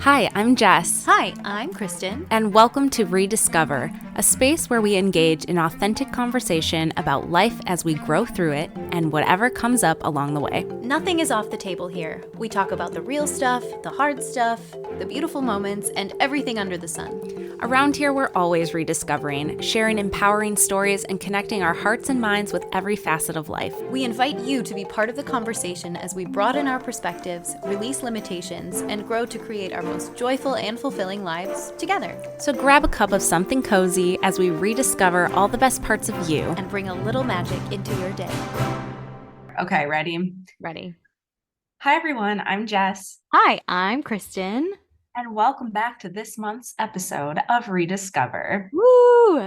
Hi, I'm Jess. Hi, I'm Kristen. And welcome to Rediscover, a space where we engage in authentic conversation about life as we grow through it and whatever comes up along the way. Nothing is off the table here. We talk about the real stuff, the hard stuff, the beautiful moments, and everything under the sun. Around here, we're always rediscovering, sharing empowering stories, and connecting our hearts and minds with every facet of life. We invite you to be part of the conversation as we broaden our perspectives, release limitations, and grow to create our most joyful and fulfilling lives together. So grab a cup of something cozy as we rediscover all the best parts of you and bring a little magic into your day. Okay, ready? Ready. Hi, everyone. I'm Jess. Hi, I'm Kristen. And welcome back to this month's episode of Rediscover. Woo!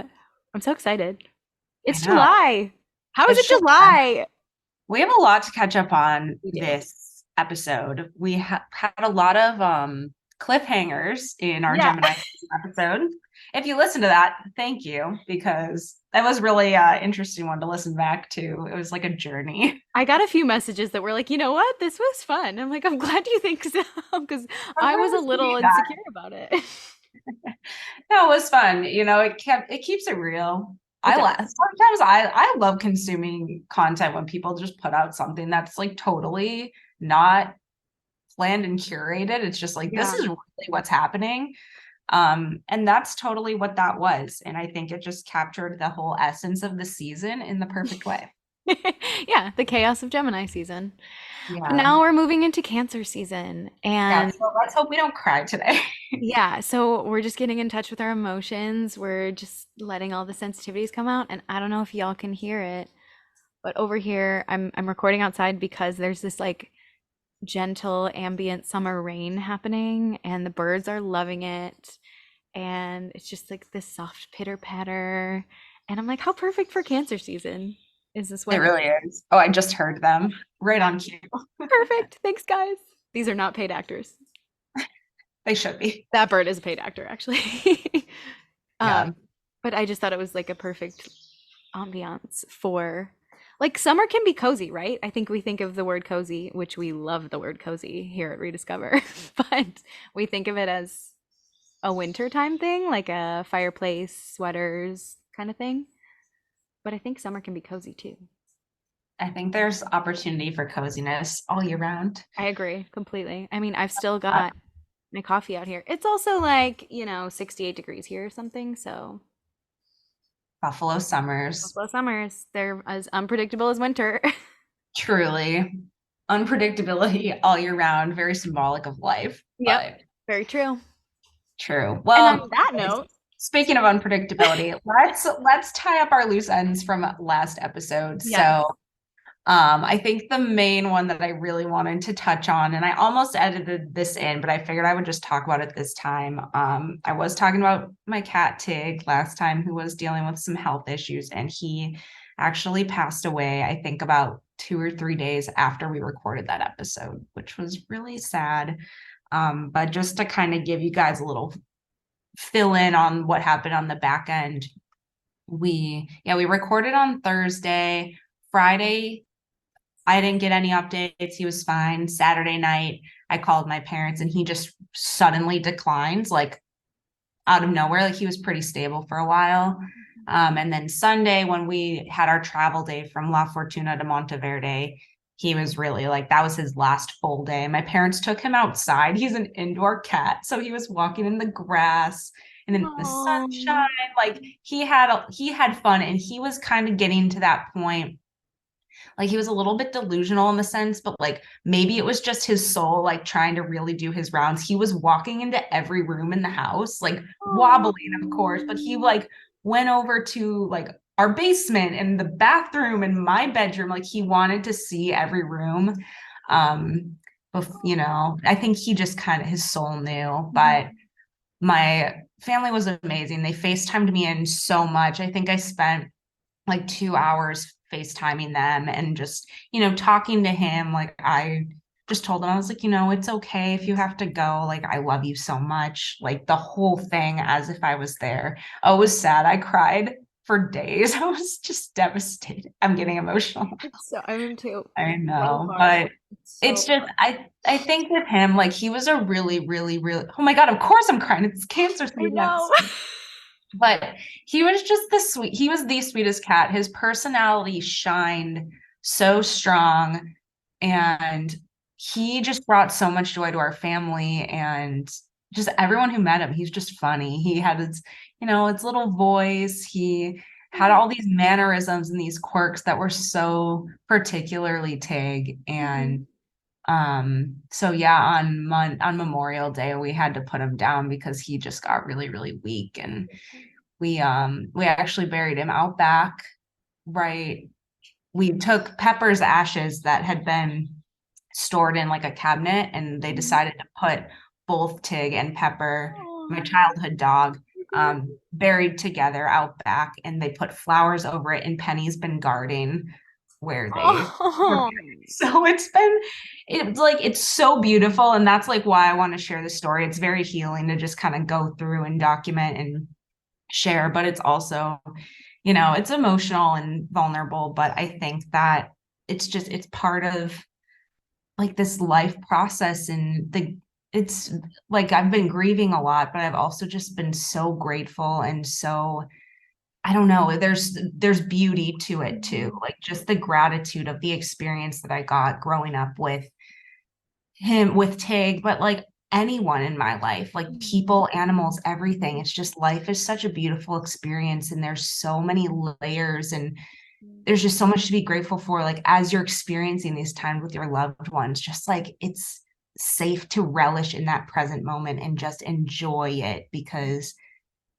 I'm so excited. It's July. How is it July? We have a lot to catch up on this episode. We had a lot of cliffhangers in our Gemini episode. If you listen to that, thank you, because that was really interesting one to listen back to. It was like a journey. I got a few messages that were like, you know what, this was fun. I'm like, I'm glad you think so, because I was a little insecure about it. No, it was fun. You know, it keeps it real. Sometimes I love consuming content when people just put out something that's like totally not planned and curated. It's just like, this is really what's happening. And that's totally what that was. And I think it just captured the whole essence of the season in the perfect way. Yeah, the chaos of Gemini season. Yeah. But now we're moving into Cancer season. And so let's hope we don't cry today. Yeah, so we're just getting in touch with our emotions. We're just letting all the sensitivities come out. And I don't know if y'all can hear it, but over here, I'm recording outside because there's this like gentle ambient summer rain happening and the birds are loving it. And it's just like this soft pitter patter. And I'm like, how perfect for Cancer season is this weather? It really is. Oh, I just heard them right on cue. Perfect. Thanks, guys. These are not paid actors. They should be. That bird is a paid actor, actually. But I just thought it was like a perfect ambiance for, like, summer can be cozy, right? I think we think of the word cozy, which we love the word cozy here at Rediscover, but we think of it as a wintertime thing, like a fireplace, sweaters kind of thing. But I think summer can be cozy too. I think there's opportunity for coziness all year round. I agree completely. I mean, I've still got my coffee out here. It's also like, 68 degrees here or something, so. Buffalo summers. They're as unpredictable as winter. Truly. Unpredictability all year round, very symbolic of life. Yep, very true. True. Well, and on that note, speaking of unpredictability, let's tie up our loose ends from last episode. Yes. So I think the main one that I really wanted to touch on, and I almost edited this in, but I figured I would just talk about it this time. I was talking about my cat Tig last time, who was dealing with some health issues, and he actually passed away, I think about 2 or 3 days after we recorded that episode, which was really sad. But just to kind of give you guys a little fill in on what happened on the back end, we recorded on Thursday. Friday, I didn't get any updates. He was fine. Saturday night, I called my parents and he just suddenly declines, like out of nowhere. Like, he was pretty stable for a while. And then Sunday, when we had our travel day from La Fortuna to Monteverde, he was really like, that was his last full day. My parents took him outside. He's an indoor cat. So he was walking in the grass and in the sunshine. Like, he had fun, and he was kind of getting to that point. Like, he was a little bit delusional in the sense, but like maybe it was just his soul, like trying to really do his rounds. He was walking into every room in the house, like wobbling, of course, but he like went over to like our basement and the bathroom and my bedroom. Like, he wanted to see every room. I think he just kind of, his soul knew, but my family was amazing. They FaceTimed me in so much. I think I spent like 2 hours FaceTiming them and just, talking to him. Like, I just told him, I was like, it's okay if you have to go. Like, I love you so much. Like, the whole thing, as if I was there. Oh, it was sad. I cried for days. I was just devastated. I'm getting emotional. It's so, I am too. I It's so know, hard. but It's it's so just hard. I think with him, like he was a really, oh my God, of course I'm crying. It's cancer I season. know. But he was just he was the sweetest cat. His personality shined so strong, and he just brought so much joy to our family and just everyone who met him. He's just funny. He had his, his little voice. He had all these mannerisms and these quirks that were so particularly Tig. Mhm. And so yeah, on Memorial Day we had to put him down because he just got really weak, and we actually buried him out back, right? We took Pepper's ashes that had been stored in like a cabinet, and they Mhm. decided to put both Tig and Pepper, my Oh, childhood dog, my God. buried together out back, and they put flowers over it, and Penny's been guarding where they were Oh. buried. So it's like it's so beautiful, and that's like why I want to share the story. It's very healing to just kind of go through and document and share, but it's also, it's emotional and vulnerable, but I think that it's part of like this life process, and it's like I've been grieving a lot, but I've also just been so grateful, and so I don't know, there's beauty to it too, Mhm. like just the gratitude of the experience that I got growing up with him, with Tig, but like anyone in my life, like Mhm. people, animals, everything. It's just life is such a beautiful experience, and there's so many layers, and there's just so much to be grateful for. Like as you're experiencing these times with your loved ones, just like it's safe to relish in that present moment and just enjoy it, because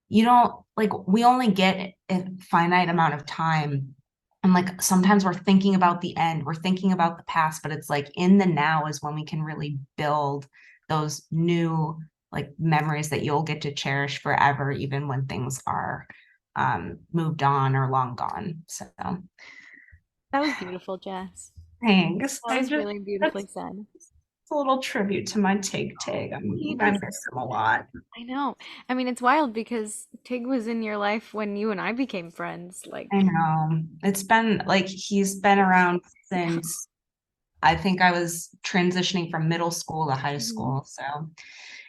you don't, like, we only get a finite amount of time, and like sometimes we're thinking about the end, we're thinking about the past, but it's like in the now is when we can really build those new like memories that you'll get to cherish forever, even when things are moved on or long gone. So That was beautiful, Jess. thanks. That was really That's beautifully said. a little tribute to my Tig. He I just, miss him a lot. I know. I mean, it's wild because Tig was in your life when you and I became friends. I Like, know. It's been like he's been around since I think I was transitioning from middle school to high Mhm. school. So,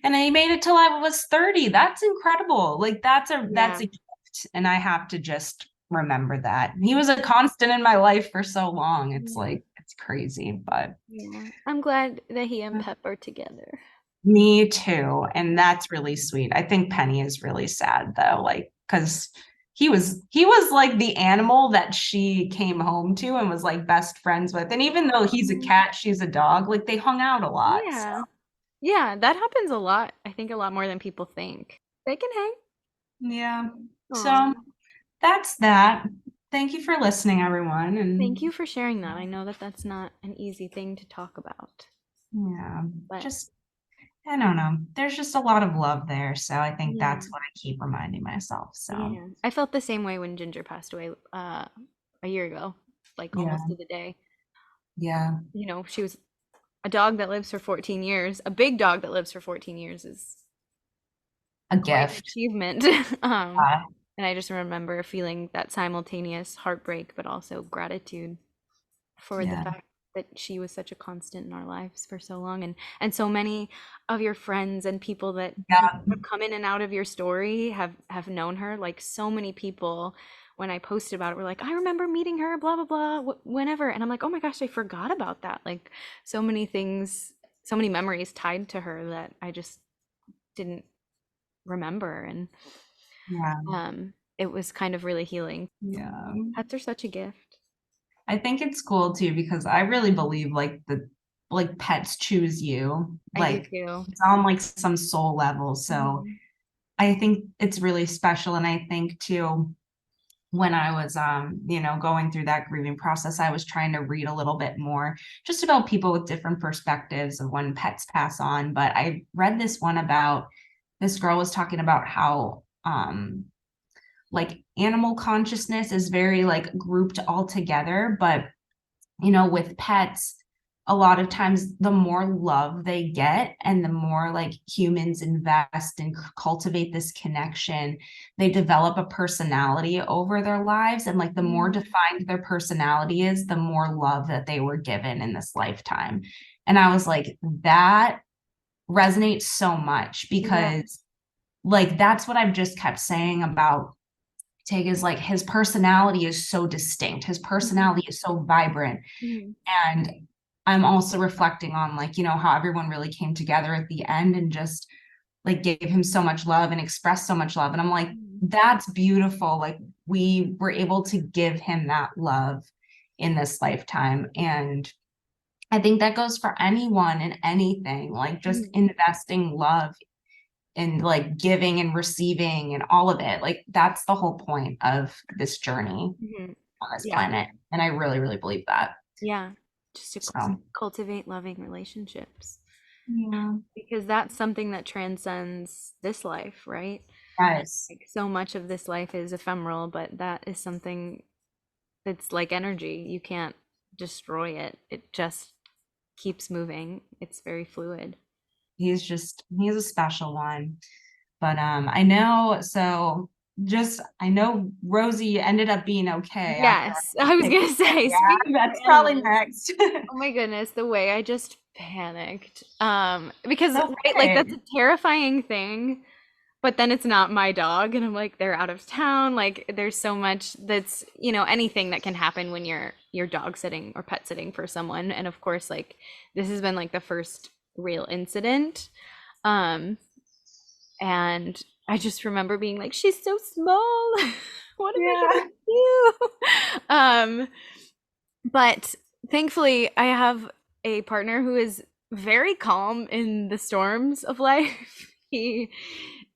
and he made it till I was 30. That's incredible. Like that's Yeah, a gift. And I have to just remember that. He was a constant in my life for so long. It's yeah, like it's crazy, but yeah. I'm glad that he and Pep are together. me too. And that's really sweet. I think Penny is really sad though, like because he was like the animal that she came home to and was like best friends with. And even though he's a Aw. cat, she's a dog, like they hung out a lot. So Yeah. Yeah, that happens a lot. I think a lot more than people think. They can hang. yeah. Aw. So that's that. Thank you for listening, everyone. Thank And you for sharing that. I know that that's not an easy thing to talk about, yeah, but just I don't know. There's just a lot of love there. So I think yeah, that's what I keep reminding myself. So yeah. I felt the same way when Ginger passed away a year ago, like yeah, almost to the day. yeah, You know, she was a dog that lives for 14 years. A big dog that lives for 14 years is a quite an gift. achievement. Um, Uh, and I just remember feeling that simultaneous heartbreak, but also gratitude for the yeah. fact that she was such a constant in our lives for so long, and so many of your friends and people that Yeah. have come in and out of your story have known her. Like so many people when I posted about it were like, I remember meeting her, blah blah blah, whenever. And I'm like, oh my gosh, I forgot about that. Like so many things, so many memories tied to her that I just didn't remember. And Yeah. it was kind of really healing. Yeah. Pets are such a gift. I think it's cool too because I really believe like the like pets choose you. I do Like too. it's on like some soul level. So Mhm. I think it's really special. And I think too, when I was going through that grieving process, I was trying to read a little bit more just about people with different perspectives of when pets pass on. But I read this one about this girl was talking about how like animal consciousness is very like grouped all together, but with pets, a lot of times the more love they get and the more like humans invest and cultivate this connection, they develop a personality over their lives. And like the more Mm. defined their personality is, the more love that they were given in this lifetime. And I was like, that resonates so much Yeah. because like that's what I've just kept saying about Tig is like his personality is so distinct. His Mhm. personality is so vibrant. Mhm. And I'm also reflecting on like, how everyone really came together at the end and just like gave him so much love and expressed so much love. And I'm like, Mhm. that's beautiful. Like we were able to give him that love in this lifetime. And I think that goes for anyone and anything, like just Mhm. investing love and like giving and receiving and all of it. Like that's the whole point of this journey Mhm. on this Yeah. planet. And I really, really believe that. Yeah. Just to So, cultivate loving relationships. yeah. Because that's something that transcends this life, right? Yes. Like so much of this life is ephemeral, but that is something that's like energy. You can't destroy it. It just keeps moving. It's very fluid. He's a special one. But I know so just I know Rosie ended up being okay after Yes, I was I gonna say, yeah, speaking that's of probably animals, next. oh my goodness, the way I just panicked. Because No right, like that's kidding. a terrifying thing, but then it's not my dog, and I'm like, they're out of town. Like, there's so much that's, anything that can happen when you're dog sitting or pet sitting for someone. And of course, like this has been like the first real incident. Um, and I just remember being like, she's so small. What am I Yeah. gonna do? Um, but thankfully, I have a partner who is very calm in the storms of life. He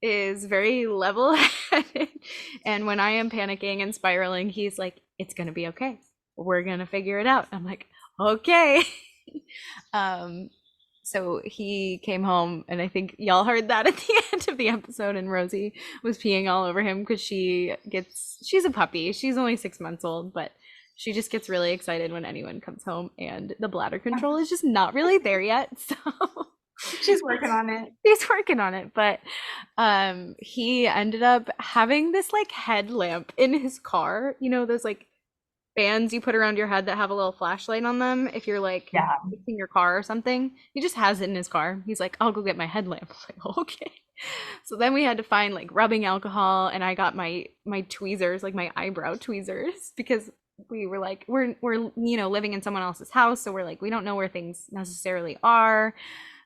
is very level-headed. And when I am panicking and spiraling, he's like, it's gonna be okay. We're gonna figure it out. I'm like, okay. Um, so he came home, and I think y'all heard that at the end of the episode, and Rosie was peeing all over him because she's a puppy. She's only 6 months old, but she just gets really excited when anyone comes home, and the bladder control is just not really there yet. So She's working on it. he's working on it. But he ended up having this like headlamp in his car, those like bands you put around your head that have a little flashlight on them if you're like Yeah. fixing your car or something. He just has it in his car. He's like, I'll go get my headlamp. I'm like, okay. So then we had to find like rubbing alcohol, and I got my tweezers, like my eyebrow tweezers, because we were like, we're living in someone else's house, so we're like, we don't know where things necessarily are.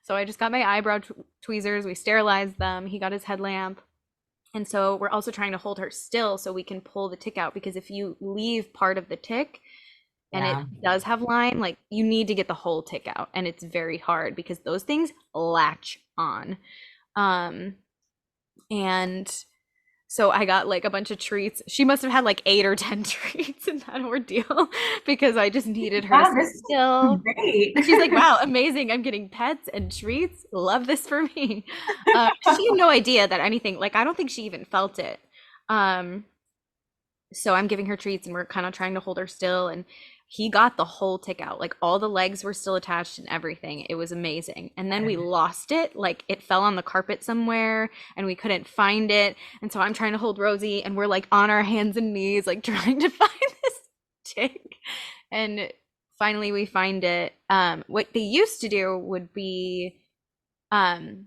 So I just got my eyebrow tweezers. We sterilized them. He got his headlamp. And so we're also trying to hold her still so we can pull the tick out, because if you leave part of the tick and it Yeah. does have line, like you need to get the whole tick out, and it's very hard because those things latch on. Um and so I got like a bunch of treats. She must have had like 8 or 10 treats in that ordeal because I just needed her to Wow, sit this is still. great. And she's like, wow, amazing. I'm getting pets and treats. Love this for me. She had no idea that anything, like, I don't think she even felt it. Um, so I'm giving her treats, and we're kind of trying to hold her still. And he got the whole tick out. Like, all the legs were still attached and everything. It was amazing. And then we lost it. Like, it fell on the carpet somewhere and we couldn't find it. And so I'm trying to hold Rosie, and we're like on our hands and knees, like trying to find this tick. And finally we find it. What they used to do would be um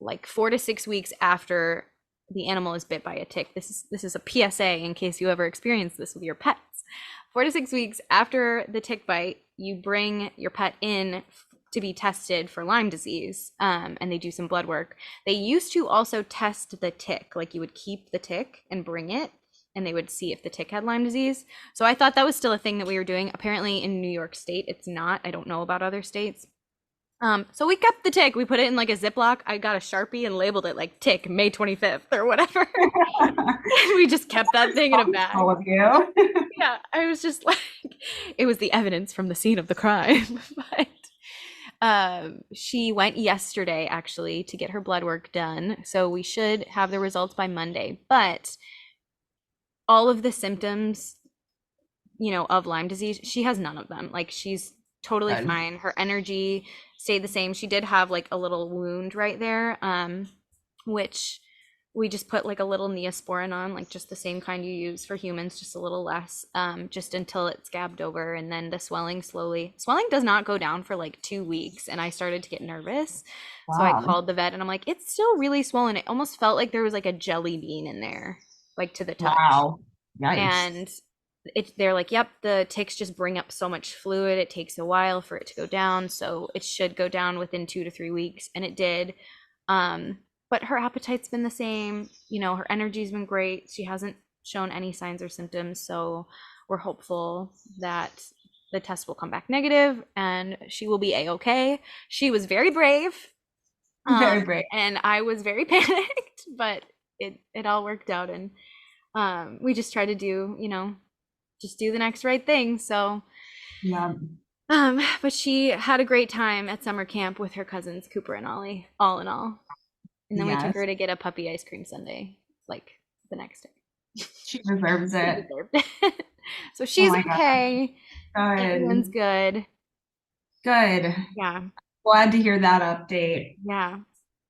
like 4 to 6 weeks after the animal is bit by a tick. This is a PSA in case you ever experience this with your pets. 4 to 6 weeks after the tick bite, you bring your pet in to be tested for Lyme disease, and they do some blood work. They used to also test the tick, like you would keep the tick and bring it, and they would see if the tick had Lyme disease. So I thought that was still a thing that we were doing. Apparently in New York State, it's not. I don't know about other states. So we kept the tick. We put it in like a Ziploc. I got a Sharpie and labeled it like tick May 25th or whatever. We just kept that thing in a All bag. of you. Yeah, I was just like, it was the evidence from the scene of the crime. But she went yesterday actually to get her blood work done. So we should have the results by Monday. But all of the symptoms, of Lyme disease, she has none of them. Like she's totally Good. fine. Her energy stayed the same. She did have like a little wound right there, which we just put like a little Neosporin on, like just the same kind you use for humans, just a little less, just until it scabbed over. And then the swelling does not go down for like 2 weeks. And I started to get nervous. So I Wow. called the vet and I'm like, it's still really swollen. It almost felt like there was like a jelly bean in there, like to the touch. Wow. Yikes. And they're like, yep, the ticks just bring up so much fluid. It takes a while for it to go down. So it should go down within 2 to 3 weeks. And it did. But her appetite's been the same. You know, her energy's been great. She hasn't shown any signs or symptoms. So we're hopeful that the test will come back negative and she will be a-okay. She was very brave. Very brave. And I was very panicked, but it all worked out. And we just try to do, just do the next right thing. So Yeah. but she had a great time at summer camp with her cousins Cooper and Ollie, all in all. And then we took Yes. her to get a puppy ice cream sundae like the next day. She deserves She it. deserved it. So Oh she's my God. okay. Everyone's Good. good. Good. Yeah. Glad to hear that update. Yeah.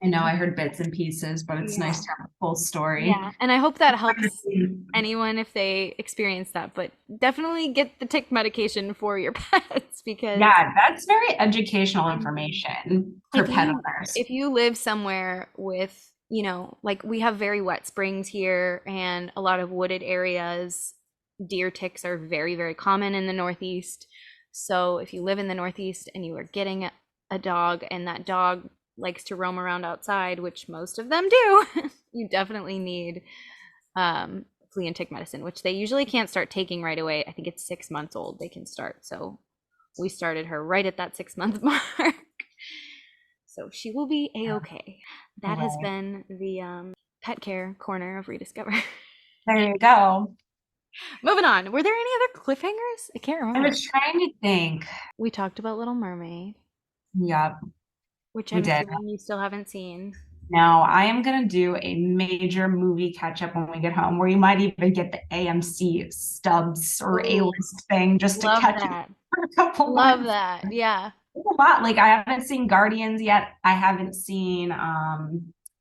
I know I heard bits and pieces, but it's nice Yeah. to have a full story. Yeah. And I hope that helps anyone if they experience that, but definitely get the tick medication for your pets because Yeah, that's very educational information for if pet you owners. if you live somewhere with, like we have very wet springs here and a lot of wooded areas, deer ticks are very, very common in the Northeast. So if you live in the Northeast and you are getting a dog and that dog likes to roam around outside, which most of them do, you definitely need flea and tick medicine, which they usually can't start taking right away. I think it's 6 months old they can start. So we started her right at that 6 month mark. So she will be a-okay. That has Right. been the pet care corner of Rediscover. There you go. Moving on. Were there any other cliffhangers? I can't I remember. was trying to think. We talked about Little Mermaid, Yep, which we I'm did. assuming you still haven't seen. Now, I am going to do a major movie catch up when we get home, where you might even get the AMC stubs or Oh, A-list thing just to love catch up that. for a couple Love months. that. Yeah. It's a lot. Like I haven't seen Guardians yet. I haven't seen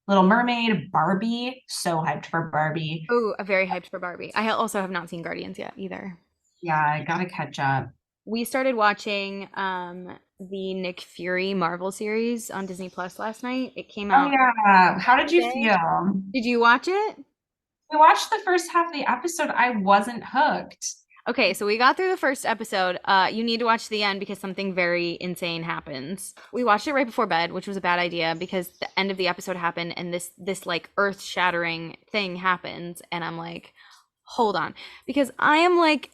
Little Mermaid, Barbie. So hyped for Barbie. Oh, very hyped for Barbie. I also have not seen Guardians yet either. Yeah, I gotta catch up. We started watching the Nick Fury Marvel series on Disney Plus last night. It came Oh out yeah. How did you today. feel? Did you watch it? We watched the first half of the episode. I wasn't hooked. Okay, so we got through the first episode. You need to watch the end because something very insane happens. We watched it right before bed, which was a bad idea because the end of the episode happened and this like earth-shattering thing happens and I'm like, "Hold on." Because I am like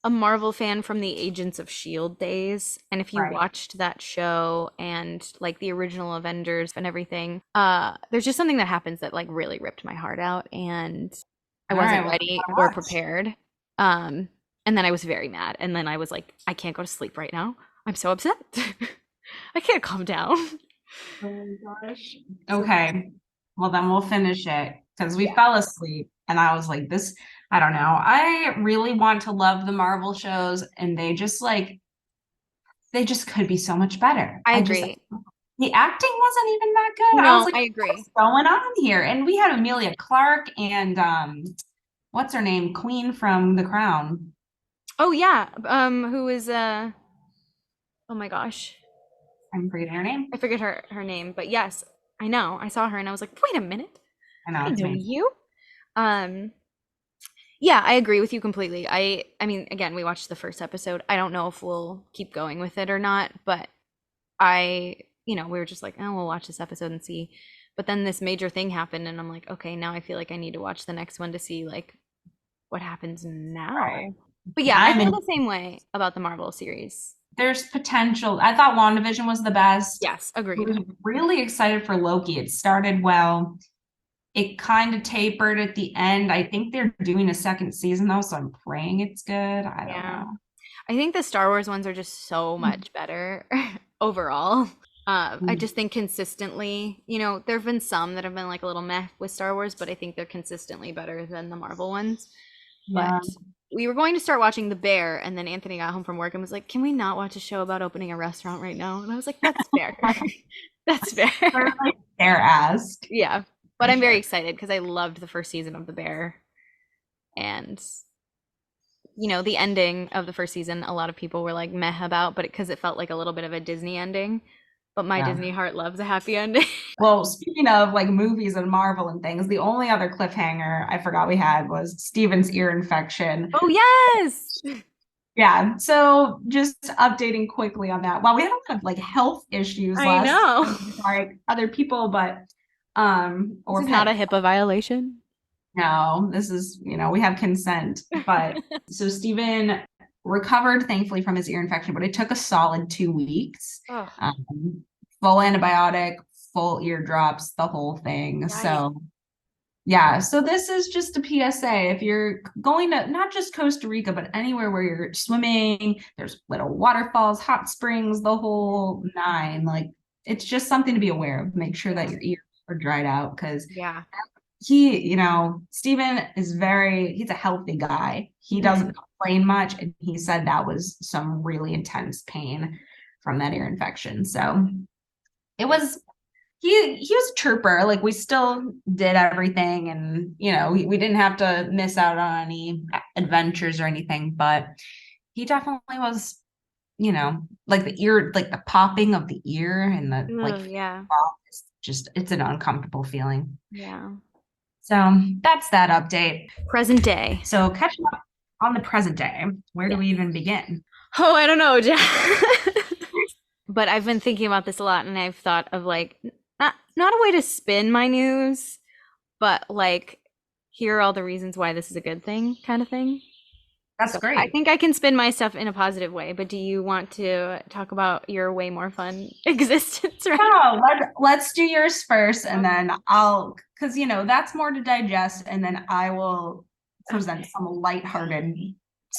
a Marvel fan from the Agents of Shield days, and if you Right. watched that show and like the original Avengers and everything, there's just something that happens that like really ripped my heart out and I All right, wasn't well, ready I or watched. prepared. And then I was very mad. And then I was like, I can't go to sleep right now. I'm so upset. I can't calm down. Oh my gosh. So Okay. Well, then we'll finish it because we yeah, fell asleep and I was like, this, I don't know. I really want to love the Marvel shows and they just could be so much better. I I just, agree. the acting wasn't even that good. I was No, like, I agree. what's going on here? And we had Amelia Clark and what's her name? Queen from The Crown. Oh yeah. Who is oh my gosh. I'm forgetting her name. I forget her name, but yes, I know. I saw her and I was like, wait a minute. I know I it's know amazing. you. Um yeah, I agree with you completely. I mean, again, we watched the first episode. I don't know if we'll keep going with it or not, but we were just like, oh, we'll watch this episode and see. But then this major thing happened, and I'm like, okay, now I feel like I need to watch the next one to see like what happens Right. now. But yeah, I I'm feel in, the same way about the Marvel series. there's potential. I thought WandaVision was the best. Yes, I agreed. was really excited for Loki. It started well. It kind of tapered at the end. I think they're doing a second season though, so I'm praying it's good. I don't Yeah. know. I think the Star Wars ones are just so much better overall. I just think consistently, there have been some that have been like a little meh with Star Wars, but I think they're consistently better than the Marvel ones. But Yeah. we were going to start watching The Bear, and then Anthony got home from work and was like, "Can we not watch a show about opening a restaurant right now?" And I was like, "That's fair. That's fair." They're like they're asked Yeah. But for I'm very sure. excited because I loved the first season of The Bear. And, you know, the ending of the first season, a lot of people were like meh about, but because it felt like a little bit of a Disney ending. But my Yeah. Disney heart loves a happy ending. Well, speaking of like movies and Marvel and things, the only other cliffhanger I forgot we had was Steven's ear infection. Oh, yes. Yeah, so just updating quickly on that. Well, we had a lot of like health issues I last know. time with like other people, but This or is not a pet. HIPAA violation. No, this is, we have consent. But so Steven recovered thankfully from his ear infection, but it took a solid 2 weeks. Oh, Full antibiotic, full eardrops, the whole thing. yikes. So yeah, so this is just a PSA. If you're going to not just Costa Rica, but anywhere where you're swimming, there's little waterfalls, hot springs, the whole nine. Like it's just something to be aware of. Make sure that Yeah. your ears are dried out because Yeah. Steven is he's a healthy guy. He Mhm. doesn't complain much. And he said that was some really intense pain from that ear infection. So it Yeah. was he was a trooper. Like we still did everything and we didn't have to miss out on any adventures or anything, but he definitely was, like the ear, like the popping of the ear and the like Oh, yeah. it's an uncomfortable feeling. Yeah. So that's that update. Present day. So catching up on the present day, where do Yeah. we even begin? Oh, I don't know, Jack. But I've been thinking about this a lot, and I've thought of like not a way to spin my news, but like here are all the reasons why this is a good thing kind of thing. That's So I great. think I can spin my stuff in a positive way, but do you want to talk about your way more fun existence right No, let's do yours first, now? and then because that's more to digest, and then I will present Okay. some lighthearted Okay.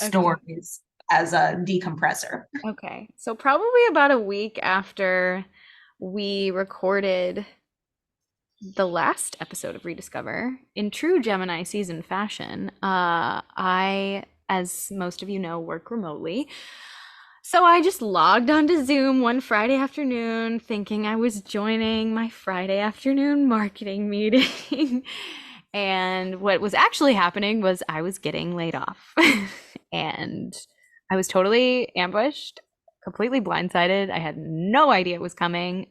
stories as a decompressor. Okay. So probably about a week after we recorded the last episode of Rediscover, in true Gemini season fashion, I, as most of you know, work remotely. So I just logged onto Zoom one Friday afternoon thinking I was joining my Friday afternoon marketing meeting. And what was actually happening was I was getting laid off. And I was totally ambushed, completely blindsided. I had no idea it was coming.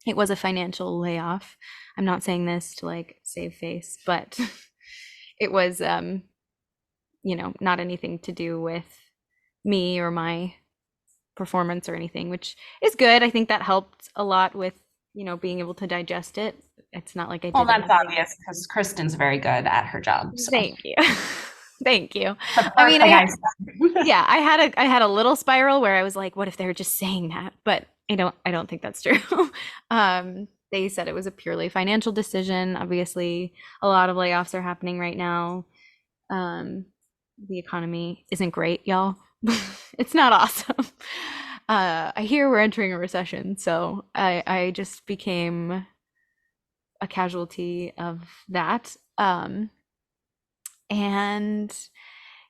It was a financial layoff. I'm not saying this to like save face, but it was not anything to do with me or my performance or anything, which is good. I think that helped a lot with, being able to digest it. It's not like I Well, did that's anything. obvious because Kristen's very good at her job. So Thank you. Thank you. the I first mean, thing I said. yeah, I had a little spiral where I was like, what if they're just saying that? But I don't think that's true. They said it was a purely financial decision. Obviously, a lot of layoffs are happening right now. Um, the economy isn't great, y'all. It's not awesome. I hear we're entering a recession, so I just became a casualty of that. And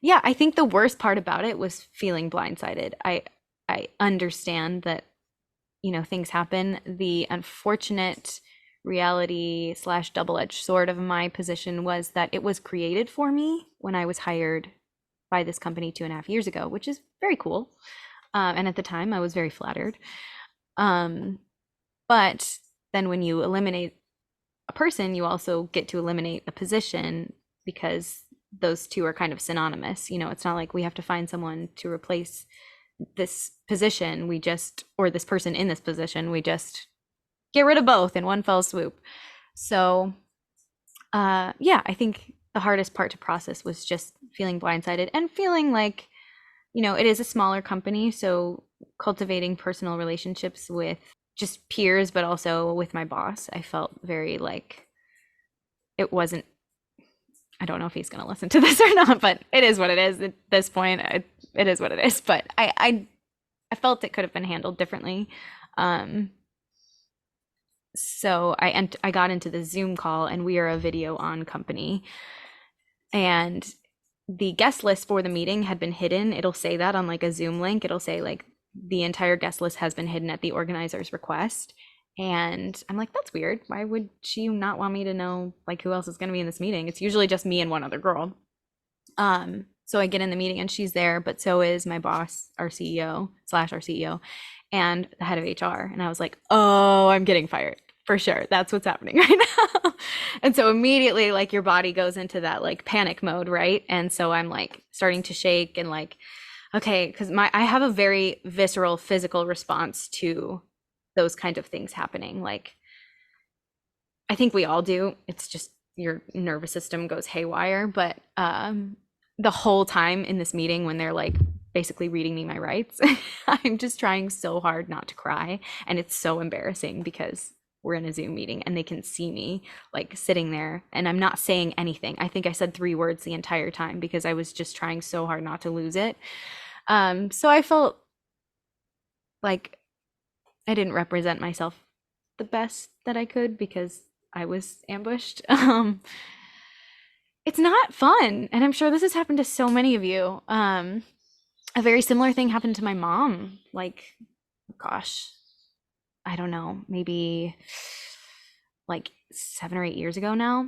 yeah, I think the worst part about it was feeling blindsided. I understand that, things happen. The unfortunate reality slash double-edged sword of my position was that it was created for me when I was hired by this company 2.5 years ago, which is very cool. And at the time, I was very flattered. Um, but then when you eliminate a person, you also get to eliminate a position because those two are kind of synonymous. It's not like we have to find someone to replace this position. Or this person in this position, we just get rid of both in one fell swoop. So, yeah, I think the hardest part to process was just feeling blindsided and feeling like, it is a smaller company. So cultivating personal relationships with just peers, but also with my boss, I felt very like it wasn't. I don't know if he's going to listen to this or not, but it is what it is at this point. It is what it is. But I felt it could have been handled differently. Um, so I got into the Zoom call, and we are a video on company, and the guest list for the meeting had been hidden. It'll say that on like a Zoom link. It'll say like the entire guest list has been hidden at the organizer's request. And I'm like, that's weird. Why would she not want me to know like who else is going to be in this meeting? It's usually just me and one other girl. So I get in the meeting and she's there, but so is my boss, our CEO slash our CEO, and the head of HR. And I was like, oh, I'm getting fired for sure. That's what's happening right now. And so immediately, like, your body goes into that like panic mode, right? And so I'm like starting to shake and like, okay, because I have a very visceral physical response to those kind of things happening. Like, I think we all do. It's just your nervous system goes haywire. But the whole time in this meeting, when they're like basically reading me my rights, I'm just trying so hard not to cry. And it's so embarrassing because we're in a Zoom meeting and they can see me like sitting there and I'm not saying anything. I think I said 3 words the entire time because I was just trying so hard not to lose it. So I felt like I didn't represent myself the best that I could because I was ambushed. It's not fun, and I'm sure this has happened to so many of you. A very similar thing happened to my mom. Like, gosh, I don't know, maybe like 7 or 8 years ago now.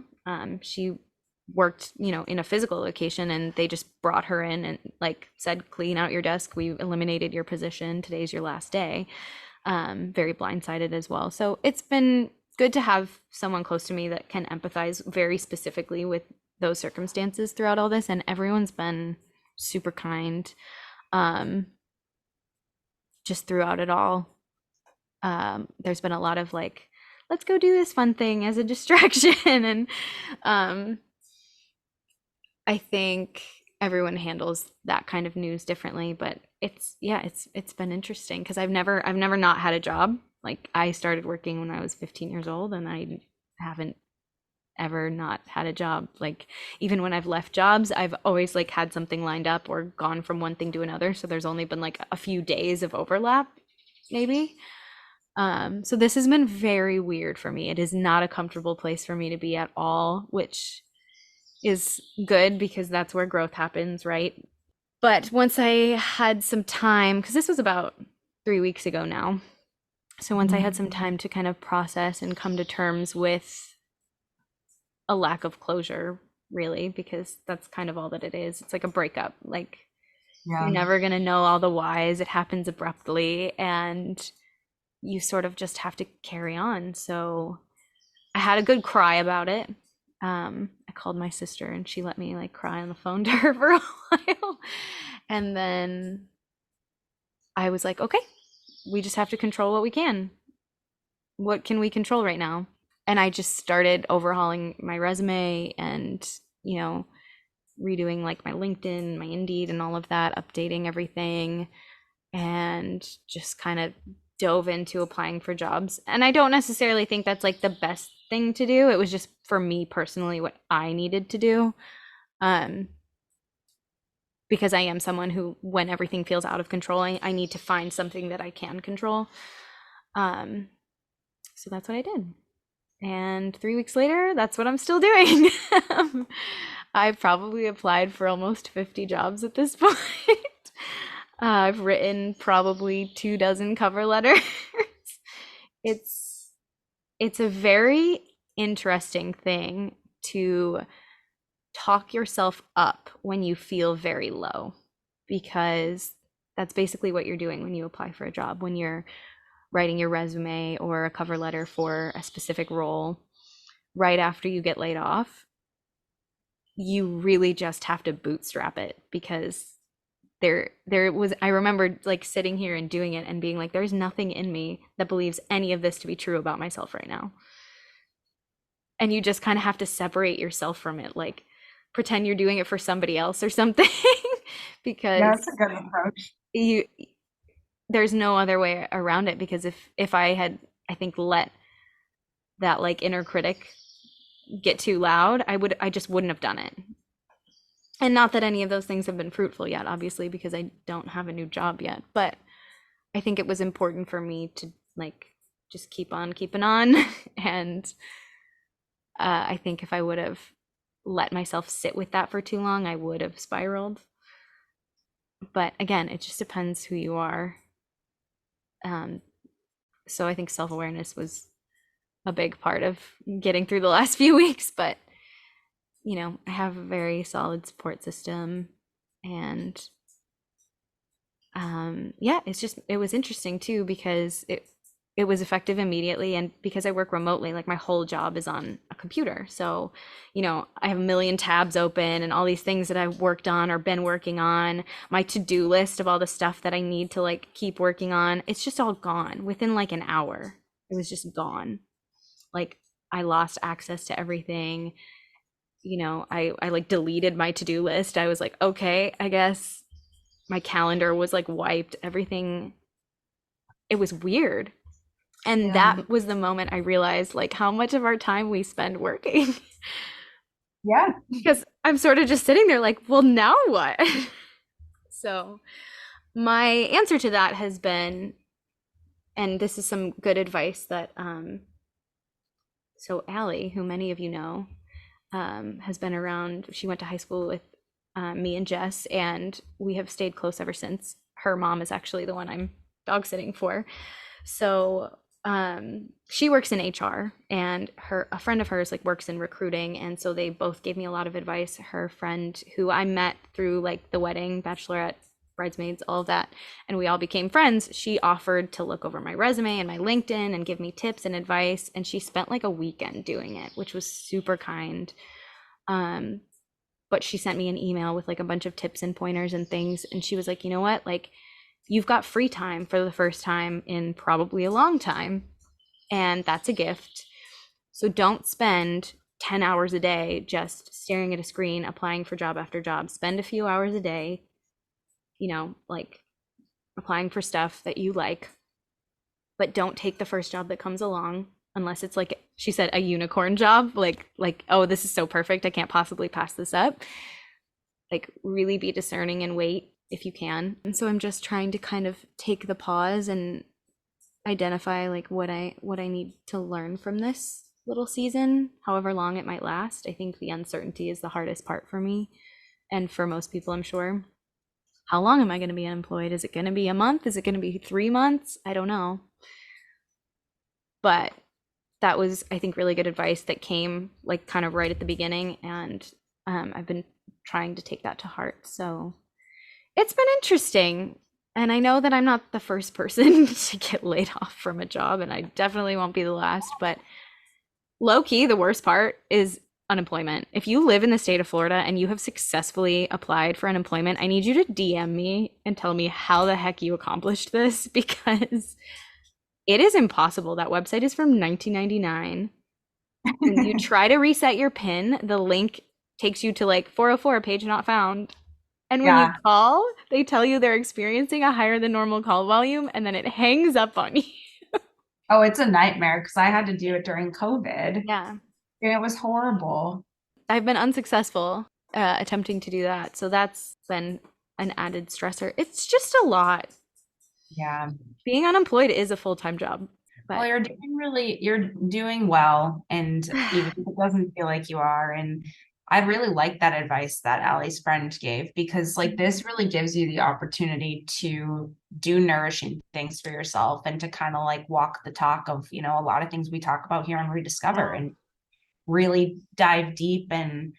She worked, in a physical location, and they just brought her in and like said, "Clean out your desk. We eliminated your position. Today's your last day." Very blindsided as well. So it's been good to have someone close to me that can empathize very specifically with those circumstances throughout all this. And everyone's been super kind, just throughout it all. There's been a lot of like, let's go do this fun thing as a distraction. And I think everyone handles that kind of news differently, but it's been interesting because I've never not had a job. Like, I started working when I was 15 years old and I haven't ever not had a job. Like, even when I've left jobs, I've always like had something lined up or gone from one thing to another. So there's only been like a few days of overlap, maybe. So this has been very weird for me. It is not a comfortable place for me to be at all, which is good because that's where growth happens, right? But once I had some time, because this was about 3 weeks ago now. So once I had some time to kind of process and come to terms with a lack of closure, really, because that's kind of all that it is. It's like a breakup. Like, you're never going to know all the whys. It happens abruptly and you sort of just have to carry on. So I had a good cry about it. I called my sister and she let me like cry on the phone to her for a while. And then I was like, okay, we just have to control what we can. What can we control right now? And I just started overhauling my resume and, redoing like my LinkedIn, my Indeed, and all of that, updating everything, and just kind of dove into applying for jobs. And I don't necessarily think that's like the best thing to do. It was just for me personally what I needed to do. Because I am someone who, when everything feels out of control, I need to find something that I can control. So that's what I did. And 3 weeks later, that's what I'm still doing. I've probably applied for almost 50 jobs at this point. I've written probably 24 cover letters. It's a very interesting thing to talk yourself up when you feel very low, because that's basically what you're doing when you apply for a job, when you're writing your resume or a cover letter for a specific role right after you get laid off. You really just have to bootstrap it, because there was, I remember like sitting here and doing it and being like, there's nothing in me that believes any of this to be true about myself right now. And you just kind of have to separate yourself from it, like pretend you're doing it for somebody else or something. Because that's a good approach. There's no other way around it, because if I had, I think, let that like inner critic get too loud, I just wouldn't have done it. And not that any of those things have been fruitful yet, obviously, because I don't have a new job yet, but I think it was important for me to like just keep on keeping on. And I think if I would have let myself sit with that for too long, I would have spiraled. But again, it just depends who you are. Um, so I think self-awareness was a big part of getting through the last few weeks, but I have a very solid support system, and yeah, it was interesting too because it was effective immediately, and because I work remotely, like my whole job is on a computer. So, I have a million tabs open and all these things that I've worked on or been working on, my to-do list of all the stuff that I need to like keep working on. It's just all gone within like an hour. It was just gone. Like I lost access to everything. I like deleted my to-do list. I was like, okay, I guess my calendar was like wiped, everything. It was weird. And Yeah. that was the moment I realized like how much of our time we spend working. Yeah. Because I'm sort of just sitting there like, well, now what? So my answer to that has been, and this is some good advice that so Allie, who many of you know, has been around. She went to high school with me and Jess, and we have stayed close ever since. Her mom is actually the one I'm dog sitting for. So she works in HR, and a friend of hers like works in recruiting, and so they both gave me a lot of advice. Her friend, who I met through like the wedding, bachelorette, bridesmaids, all of that, and we all became friends, she offered to look over my resume and my LinkedIn and give me tips and advice, and she spent like a weekend doing it, which was super kind. um but she sent me an email with like a bunch of tips and pointers and things, and she was like, you know what, like you've got free time for the first time in probably a long time, and that's a gift. So don't spend 10 hours a day just staring at a screen applying for job after job. Spend a few hours a day, like applying for stuff that you like, but don't take the first job that comes along unless it's like she said, a unicorn job, like oh, this is so perfect, I can't possibly pass this up. Like really be discerning and wait if you can. And so I'm just trying to kind of take the pause and identify like what I need to learn from this little season, however long it might last. I think the uncertainty is the hardest part for me, and for most people, I'm sure. How long am I going to be unemployed? Is it going to be a month? Is it going to be 3 months? I don't know. But that was, I think, really good advice that came like kind of right at the beginning, and I've been trying to take that to heart. So it's been interesting. And I know that I'm not the first person to get laid off from a job, and I definitely won't be the last, but low key, the worst part is unemployment. If you live in the state of Florida and you have successfully applied for unemployment, I need you to DM me and tell me how the heck you accomplished this, because it is impossible. That website is from 1999. When you try to reset your PIN, the link takes you to like 404, page not found. And when you Yeah. call, they tell you they're experiencing a higher than normal call volume, and then it hangs up on you. Oh, it's a nightmare because I had to do it during COVID and Yeah. it was horrible. I've been unsuccessful attempting to do that. So that's been an added stressor. It's just a lot. Yeah. Being unemployed is a full-time job, Well, but you're doing well. And even if it doesn't feel like you are. And I really like that advice that Allie's friend gave, because like this really gives you the opportunity to do nourishing things for yourself and to kind of like walk the talk of, a lot of things we talk about here on Rediscover, yeah. and really dive deep. And,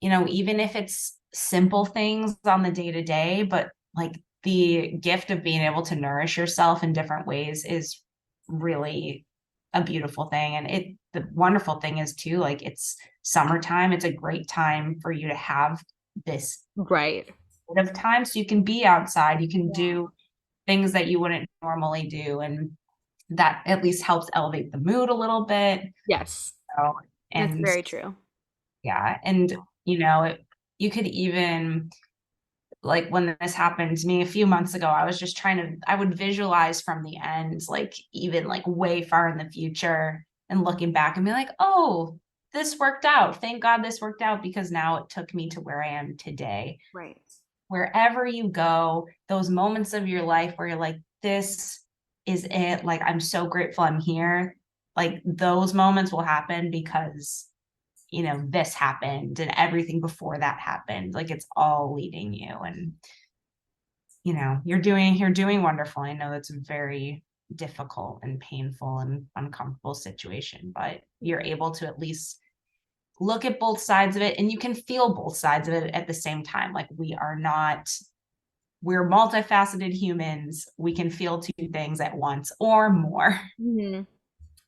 even if it's simple things on the day to day, but like the gift of being able to nourish yourself in different ways is really a beautiful thing. And the wonderful thing is too, like it's summertime. It's a great time for you to have this Right. bit of time so you can be outside, you can Yeah. do things that you wouldn't normally do. And that at least helps elevate the mood a little bit. Yes, So, that's and very true. yeah, and you could even, like when this happened to me a few months ago, I was just I would visualize from the end, like even like way far in the future, and looking back and be like, oh, this worked out. Thank God this worked out, because now it took me to where I am today. Right. Wherever you go, those moments of your life where you're like, this is it. Like, I'm so grateful I'm here. Like those moments will happen because this happened and everything before that happened. Like it's all leading you, and you're doing wonderful. I know that's a very difficult and painful and uncomfortable situation, but you're able to at least look at both sides of it, and you can feel both sides of it at the same time. Like we're multifaceted humans. We can feel two things at once or more. Mhm.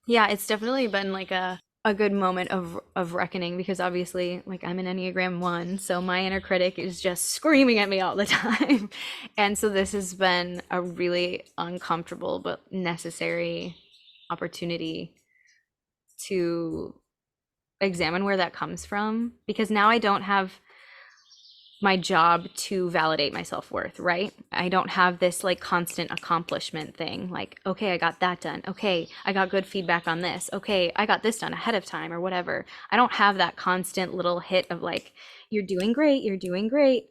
Yeah, it's definitely been like a good moment of reckoning because obviously like I'm an Enneagram 1, so my inner critic is just screaming at me all the time. And so this has been a really uncomfortable but necessary opportunity to examine where that comes from because now I don't have my job to validate my self-worth, right? I don't have this like constant accomplishment thing. Like, okay, I got that done. Okay, I got good feedback on this. Okay, I got this done ahead of time or whatever. I don't have that constant little hit of like, you're doing great, you're doing great.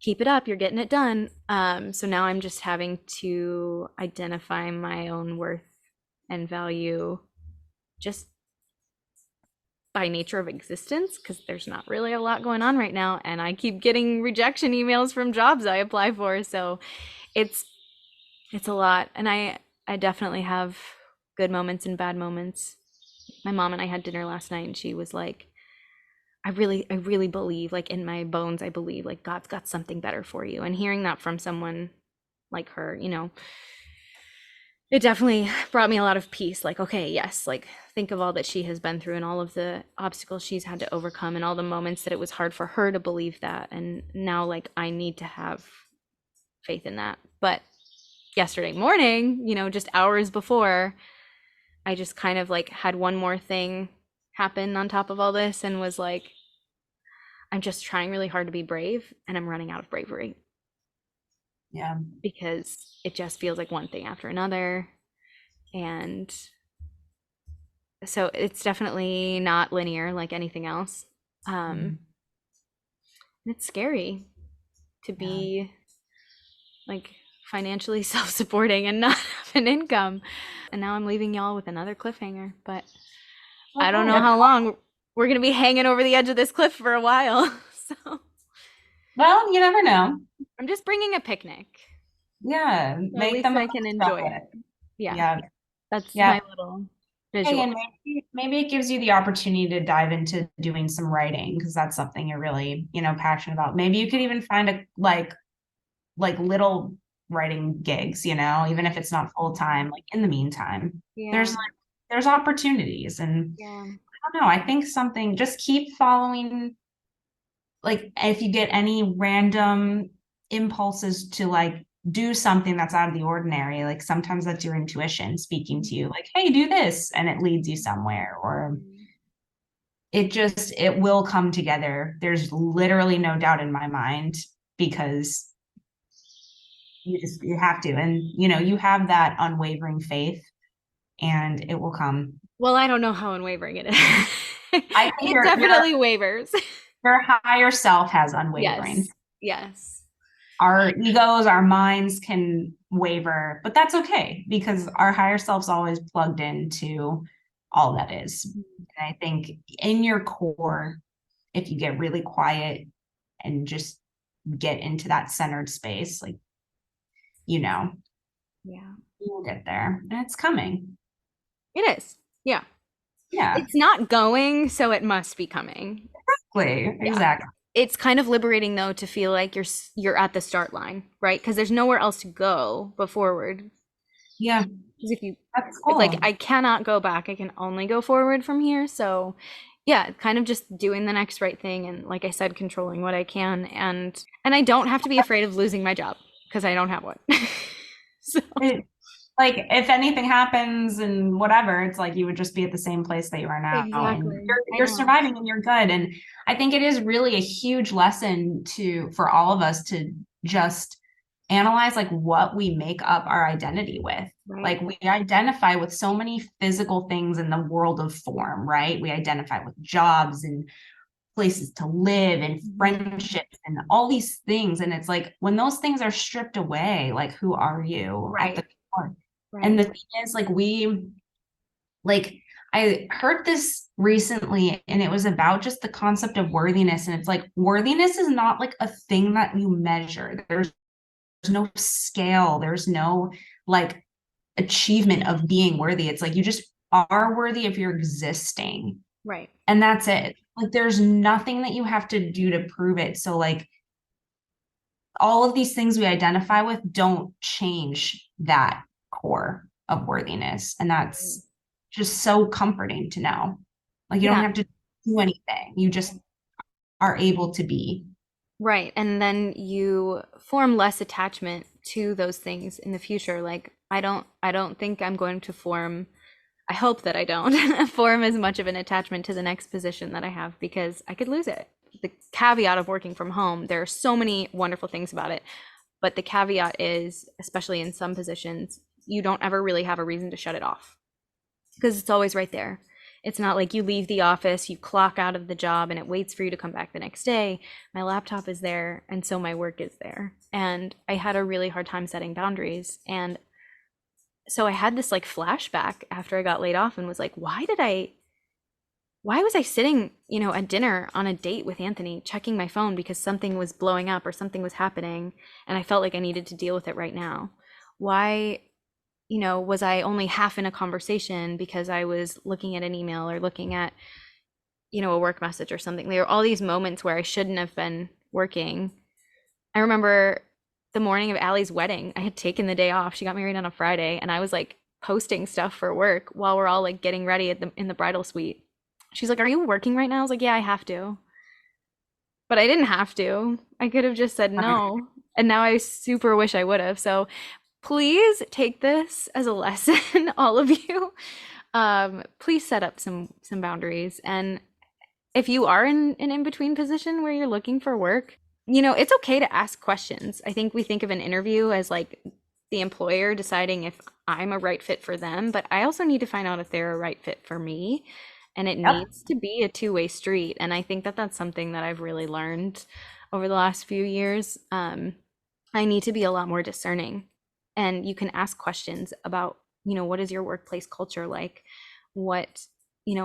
Keep it up, you're getting it done. So now I'm just having to identify my own worth and value just by nature of existence because there's not really a lot going on right now and I keep getting rejection emails from jobs I apply for, so it's it's a lot. And I definitely have good moments and bad moments. My mom and I had dinner last night and she was like, I really believe, like in my bones I believe like God's got something better for you. And hearing that from someone like her, it definitely brought me a lot of peace. Like, okay, yes, like think of all that she has been through and all of the obstacles she's had to overcome and all the moments that it was hard for her to believe that. And now, like, I need to have faith in that. But yesterday morning, just hours before, I just kind of like had one more thing happen on top of all this and was like, I'm just trying really hard to be brave and I'm running out of bravery Yeah. because it just feels like one thing after another. And so it's definitely not linear like anything else. Mhm. It's scary to Yeah. be like financially self-supporting and not have an income. And now I'm leaving y'all with another cliffhanger, but I don't know Okay. how long we're gonna be hanging over the edge of this cliff for a while. So Well, you never know. I'm just bringing a picnic. Yeah, So at make the least I most can of enjoy it. it. Yeah, Yeah. that's Yeah. my little Hey, visual. and maybe it gives you the opportunity to dive into doing some writing because that's something you're really, passionate about. Maybe you could even find a like little writing gigs, even if it's not full time, like in the meantime. Yeah, There's opportunities, and yeah. I don't know, I think something, just keep following, like if you get any random impulses to like do something that's out of the ordinary, like sometimes that's your intuition speaking to you, like, hey, do this, and it leads you somewhere, or it will come together. There's literally no doubt in my mind because you have to, and you have that unwavering faith, and it will come. Well, I don't know how unwavering it is. I think It your definitely wavers. your higher self has unwavering. Yes. Yes. Our egos, our minds can waver, but that's okay because our higher self's always plugged into all that is. And I think in your core, if you get really quiet and just get into that centered space, like, you know, Yeah. you'll get there, and it's coming. It is. Yeah. Yeah, It's not going, so it must be coming. exactly. Yeah. Exactly. It's kind of liberating though to feel like you're at the start line, right? Because there's nowhere else to go but forward. Yeah, Because that's if like cool. I cannot go back, I can only go forward from here. So yeah, kind of just doing the next right thing and like I said, controlling what I can and I don't have to be afraid of losing my job because I don't have one. So It, like if anything happens and whatever, it's like you would just be at the same place that you are now, and exactly. you're I you're know. surviving and you're good. And I think it is really a huge lesson to for all of us to just analyze like what we make up our identity with. Right. Like we identify with so many physical things in the world of form, right? We identify with jobs and places to live and Mhm. friendships and all these things. And it's like when those things are stripped away, like who are you at the Right. core? And Right. the thing is, like I heard this recently, and it was about just the concept of worthiness. And it's like, worthiness is not like a thing that you measure. There's no scale, there's no like achievement of being worthy. It's like you just are worthy if you're existing. Right. And that's it. Like there's nothing that you have to do to prove it. So like all of these things we identify with don't change that core of worthiness. And that's just so comforting to know. Like you don't Yeah. have to do anything. You just are able to be. Right. And then you form less attachment to those things in the future. Like I don't think I'm going to form, I hope that I don't form as much of an attachment to the next position that I have because I could lose it. The caveat of working from home, there are so many wonderful things about it, but the caveat is, especially in some positions, you don't ever really have a reason to shut it off because it's always right there. It's not like you leave the office, you clock out of the job, and it waits for you to come back the next day. My laptop is there, and so my work is there. And I had a really hard time setting boundaries. And so I had this like flashback after I got laid off and was like, why was I sitting, at dinner on a date with Anthony, checking my phone because something was blowing up or something was happening, and I felt like I needed to deal with it right now? Why was I only half in a conversation because I was looking at an email or looking at, a work message or something? There were all these moments where I shouldn't have been working. I remember the morning of Allie's wedding, I had taken the day off. She got married on a Friday, and I was like posting stuff for work while we're all like getting ready in the bridal suite. She's like, "Are you working right now?" I was like, "Yeah, I have to." But I didn't have to. I could have just said no. And now I super wish I would have. So please take this as a lesson, all of you. Please set up some boundaries. And if you are in an in-between position where you're looking for work, it's okay to ask questions. I think we think of an interview as like the employer deciding if I'm a right fit for them, but I also need to find out if they're a right fit for me. And it Yep. needs to be a two-way street. And I think that that's something that I've really learned over the last few years. I need to be a lot more discerning. And you can ask questions about, what is your workplace culture like? What,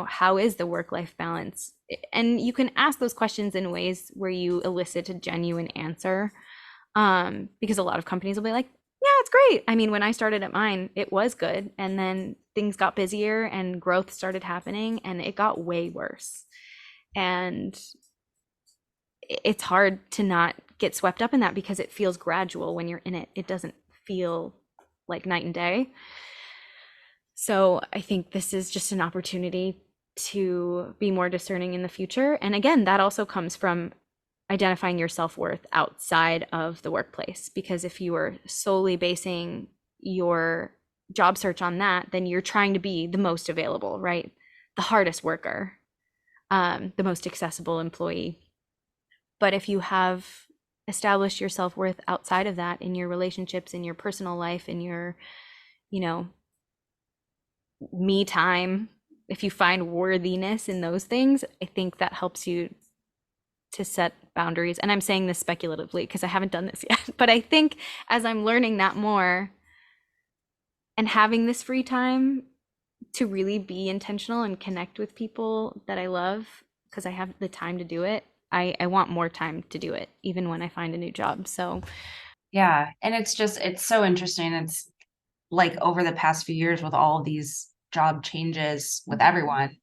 how is the work-life balance? And you can ask those questions in ways where you elicit a genuine answer. Because a lot of companies will be like, yeah, it's great. I mean, when I started at mine, it was good. And then things got busier and growth started happening and it got way worse. And it's hard to not get swept up in that because it feels gradual when you're in it. It doesn't feel like night and day. So I think this is just an opportunity to be more discerning in the future. And again, that also comes from identifying your self-worth outside of the workplace. Because if you are solely basing your job search on that, then you're trying to be the most available, right? The hardest worker, the most accessible employee. But if you have established your self-worth outside of that in your relationships, in your personal life, in your, you know, me time, if you find worthiness in those things, I think that helps you to set boundaries. And I'm saying this speculatively because I haven't done this yet. But I think as I'm learning that more and having this free time to really be intentional and connect with people that I love because I have the time to do it, I want more time to do it, even when I find a new job. So, Yeah. And it's so interesting. It's like over the past few years with all of these job changes with everyone,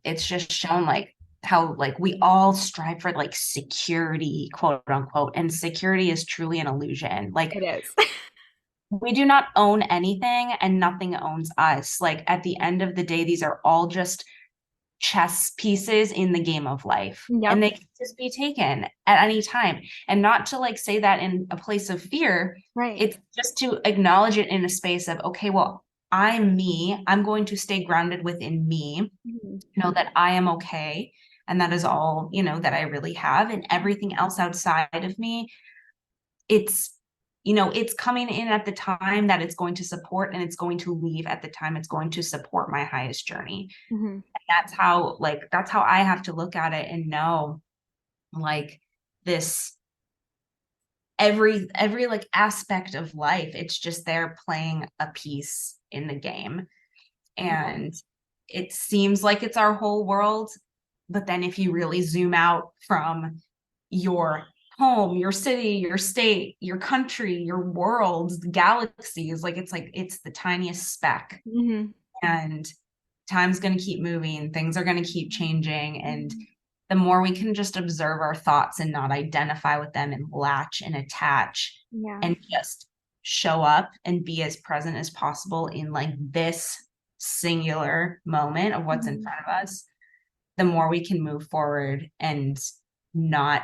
it's just shown like how like we all strive for like security, quote unquote, and security is truly an illusion. Like it is. we do not own anything and nothing owns us. Like at the end of the day, these are all just chess pieces in the game of life, and Yep. they can just be taken at any time. And not to like say that in a place of fear, Right. it's just to acknowledge it in a space of, okay, well, I'm me. I'm going to stay grounded within me, Mhm. know that I am okay. And that is all, that I really have. And everything else outside of me, it's, it's coming in at the time that it's going to support, and it's going to leave at the time it's going to support my highest journey. Mhm. That's how I have to look at it and know like this every like aspect of life, it's just they're playing a piece in the game. Yeah. And it seems like it's our whole world. But then if you really zoom out from your home, your city, your state, your country, your world, galaxies, like it's the tiniest speck. Hmm. And time's going to keep moving, things are going to keep changing. And the more we can just observe our thoughts and not identify with them and latch and attach Yeah. and just show up and be as present as possible in like this singular moment of what's in Hmm. front of us, the more we can move forward and not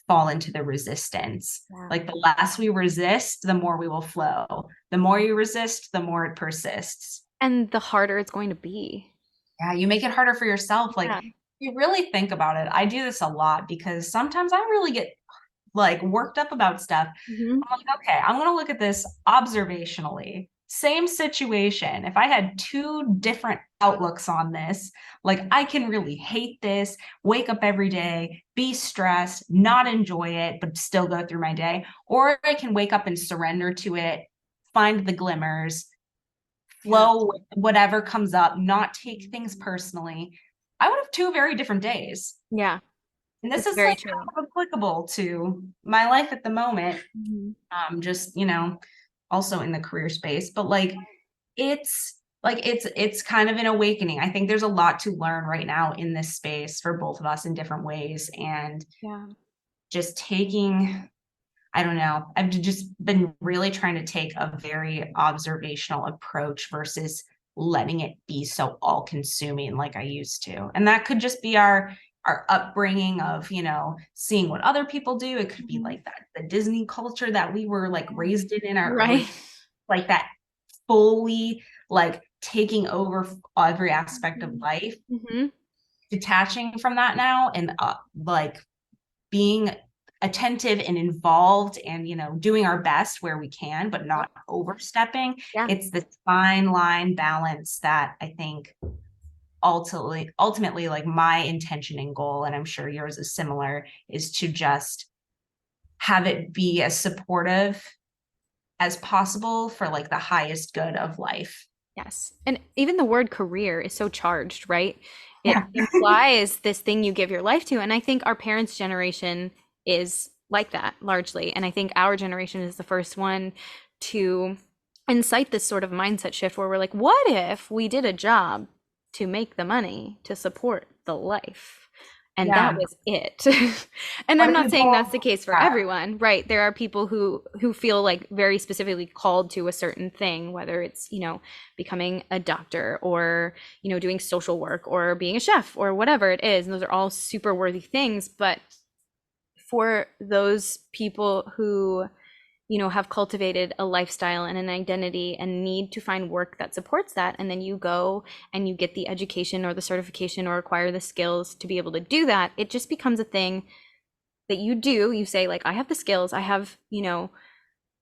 fall into the resistance. Yeah. Like the less we resist, the more we will flow. The more you resist, the more it persists. And the harder it's going to be. Yeah, you make it harder for yourself. Like Yeah. you really think about it. I do this a lot because sometimes I really get like worked up about stuff. Hmm. I'm like, okay, I'm gonna look at this observationally. Same situation. If I had two different outlooks on this, like I can really hate this, wake up every day, be stressed, not enjoy it, but still go through my day. Or I can wake up and surrender to it, find the glimmers, Yeah. flow with whatever comes up, not take things personally. I would have two very different days. Yeah. And this It's is very like true. kind of applicable to my life at the moment. Hmm. Just, also in the career space, but it's kind of an awakening. I think there's a lot to learn right now in this space for both of us in different ways. And Yeah. just taking, I don't know, I've just been really trying to take a very observational approach versus letting it be so all consuming like I used to. And that could just be our upbringing of, seeing what other people do. It could be Hmm. like that, the Disney culture that we were like raised in our Right. original, like that fully like taking over every aspect of life, Hmm. detaching from that now and like being attentive and involved and doing our best where we can but Yep. not overstepping. Yeah. It's this fine line balance that I think ultimately like my intention and goal, and I'm sure yours is similar, is to just have it be as supportive as possible for like the highest good of life. Yes. And even the word career is so charged, right? It Yeah. implies this thing you give your life to. And I think our parents' generation is like that largely. And I think our generation is the first one to incite this sort of mindset shift where we're like, what if we did a job to make the money to support the life? And that Yeah. was it. And What I'm if not we saying both that's the case for that? everyone, right? There are people who feel like very specifically called to a certain thing, whether it's, becoming a doctor or, doing social work or being a chef or whatever it is. And those are all super worthy things. But for those people who, have cultivated a lifestyle and an identity and need to find work that supports that, and then you go and you get the education or the certification or acquire the skills to be able to do that, it just becomes a thing that you do. You say, like, I have the skills, I have,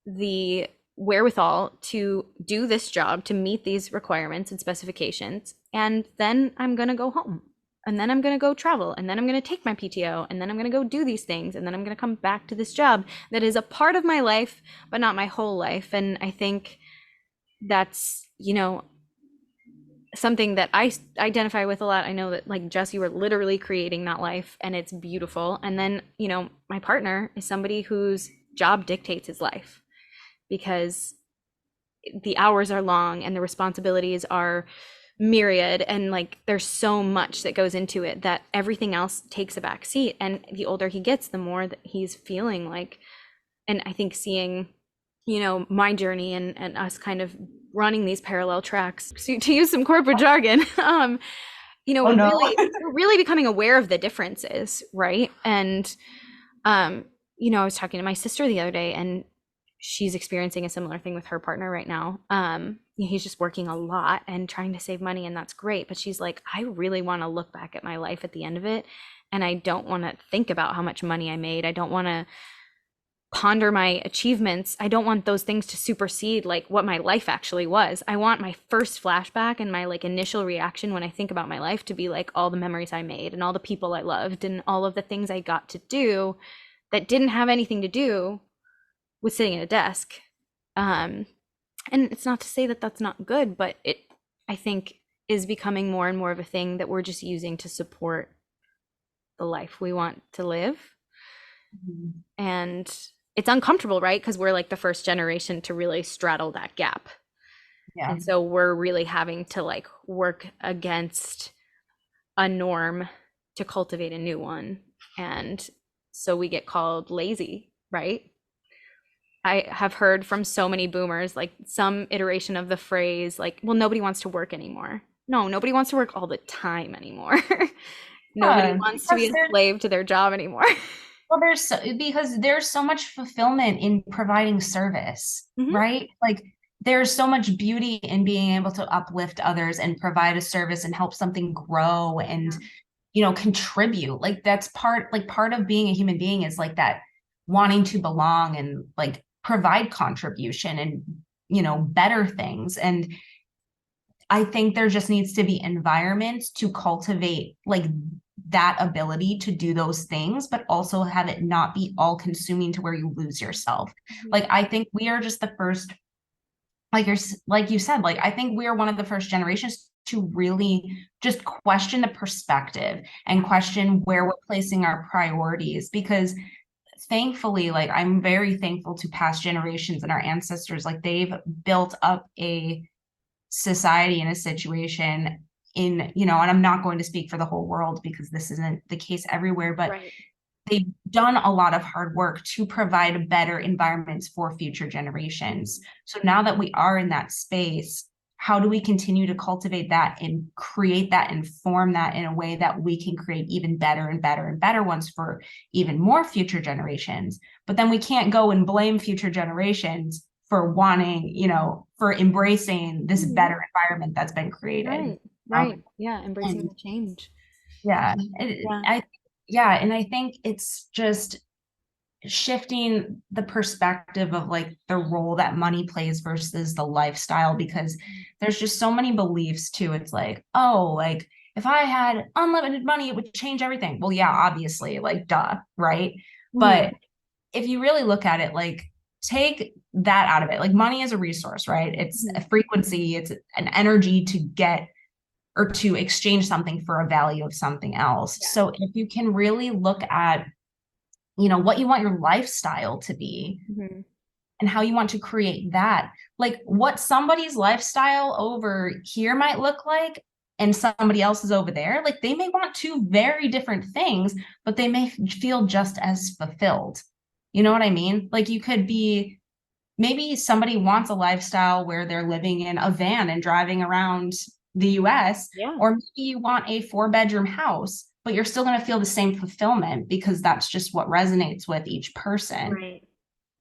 the wherewithal to do this job, to meet these requirements and specifications, and then I'm going to go home. And then I'm going to go travel. And then I'm going to take my PTO. And then I'm going to go do these things. And then I'm going to come back to this job that is a part of my life, but not my whole life. And I think that's, something that I identify with a lot. I know that, like, Jess, you were literally creating that life and it's beautiful. And then, my partner is somebody whose job dictates his life because the hours are long and the responsibilities are myriad, and like there's so much that goes into it that everything else takes a back seat. And the older he gets, the more that he's feeling like, and I think seeing, my journey and us kind of running these parallel tracks, to use some corporate jargon, Oh no. really becoming aware of the differences, right? And um I was talking to my sister the other day, and she's experiencing a similar thing with her partner right now. He's just working a lot and trying to save money, and that's great. But she's like, I really want to look back at my life at the end of it, and I don't want to think about how much money I made. I don't want to ponder my achievements. I don't want those things to supersede like what my life actually was. I want my first flashback and my like initial reaction when I think about my life to be like all the memories I made and all the people I loved and all of the things I got to do that didn't have anything to do with sitting at a desk. And it's not to say that that's not good, but I think is becoming more and more of a thing that we're just using to support the life we want to live. Mhm. And it's uncomfortable, right? Because we're like the first generation to really straddle that gap. Yeah. And so we're really having to like work against a norm to cultivate a new one. And so we get called lazy, right? I have heard from so many boomers, like some iteration of the phrase, like, well, nobody wants to work anymore. No, nobody wants to work all the time anymore. Nobody wants to be Because a there, slave to their job anymore. well, because there's so much fulfillment in providing service, Hmm. right? Like there's so much beauty in being able to uplift others and provide a service and help something grow and, contribute. Like that's part of being a human being is like that wanting to belong and like provide contribution and, better things. And I think there just needs to be environments to cultivate like that ability to do those things, but also have it not be all consuming to where you lose yourself. Like I think we are just the first, like you said, like I think we are one of the first generations to really just question the perspective and question where we're placing our priorities because thankfully, like I'm very thankful to past generations and our ancestors, like they've built up a society in a situation and I'm not going to speak for the whole world because this isn't the case everywhere, but Right. they've done a lot of hard work to provide better environments for future generations. So now that we are in that space, how do we continue to cultivate that and create that and form that in a way that we can create even better and better and better ones for even more future generations? But then we can't go and blame future generations for wanting, for embracing this Mhm. better environment that's been created. Right. Right. Yeah. Embracing And the change. yeah, Yeah. and I think it's just shifting the perspective of like the role that money plays versus the lifestyle because there's just so many beliefs too. It's like, oh, like if I had unlimited money, it would change everything. Well, yeah, obviously, like duh, right? Mhm. But if you really look at it, like take that out of it. Like money is a resource, right? It's a Mhm. frequency, it's an energy to get or to exchange something for a value of something else. Yeah. So if you can really look at, what you want your lifestyle to be Mhm. and how you want to create that, like what somebody's lifestyle over here might look like and somebody else's over there, like they may want two very different things, but they may feel just as fulfilled. You know what I mean? Like you could be maybe somebody wants a lifestyle where they're living in a van and driving around the US, Yeah. or maybe you want a 4-bedroom house, but you're still going to feel the same fulfillment because that's just what resonates with each person. Right.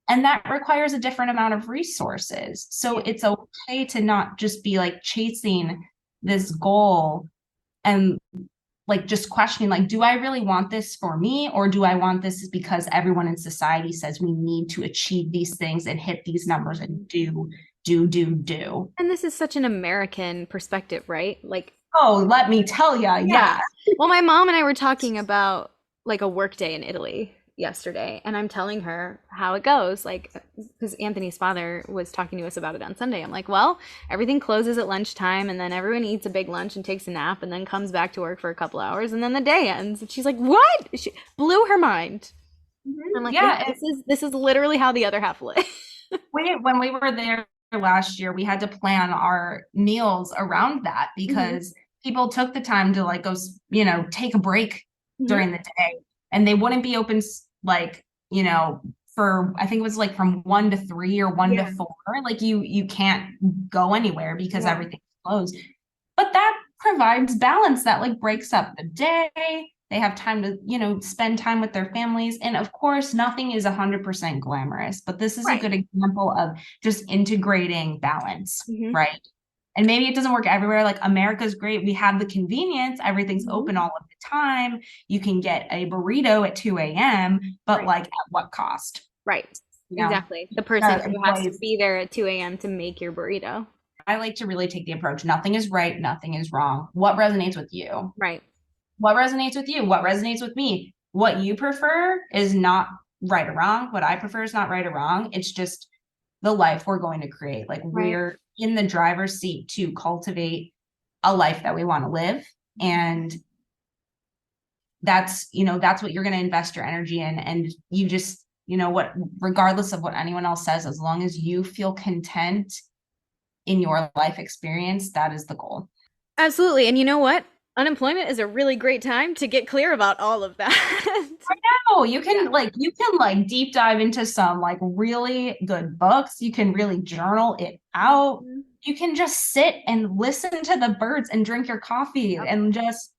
And that requires a different amount of resources. So Yeah. it's okay to not just be like chasing this goal and like just questioning like do I really want this for me or do I want this because everyone in society says we need to achieve these things and hit these numbers and Mhm. do. And this is such an American perspective, right? Like, Oh, let me tell ya, yeah. yeah. Well, my mom and I were talking about like a work day in Italy yesterday, and I'm telling her how it goes. Like, because Anthony's father was talking to us about it on Sunday. I'm like, well, everything closes at lunchtime, and then everyone eats a big lunch and takes a nap, and then comes back to work for a couple hours, and then the day ends. And she's like, what? She blew her mind. I'm like, yeah, Yeah, this is literally how the other half live. when we were there last year, we had to plan our meals around that Hmm. because people took the time to like go, take a break Hmm. during the day, and they wouldn't be open like, for I think it was like from 1 to 3 or one to Yeah. four. Like you can't go anywhere because Yeah. everything's closed. But that provides balance that like breaks up the day. They have time to, spend time with their families. And of course, nothing is 100% glamorous, but this is a Right. good example of just integrating balance, Hmm. right? And maybe it doesn't work everywhere. Like America's great. We have the convenience, everything's Hmm. open all of the time. You can get a burrito at 2 a.m., but Right. like at what cost? Right. You know, Exactly. The person who has to employees. be there at 2 a.m. to make your burrito. I like to really take the approach nothing is right, nothing is wrong. What resonates with you? Right. What resonates with you? What resonates with me? What you prefer is not right or wrong. What I prefer is not right or wrong. It's just the life we're going to create. Like Right. we're in the driver's seat to cultivate a life that we want to live. And that's what you're going to invest your energy in. And you just, what, regardless of what anyone else says, as long as you feel content in your life experience, that is the goal. Absolutely. And you know what? Unemployment is a really great time to get clear about all of that. Oh, you can deep dive into some like really good books. You can really journal it out. Mhm. You can just sit and listen to the birds and drink your coffee Yep. and just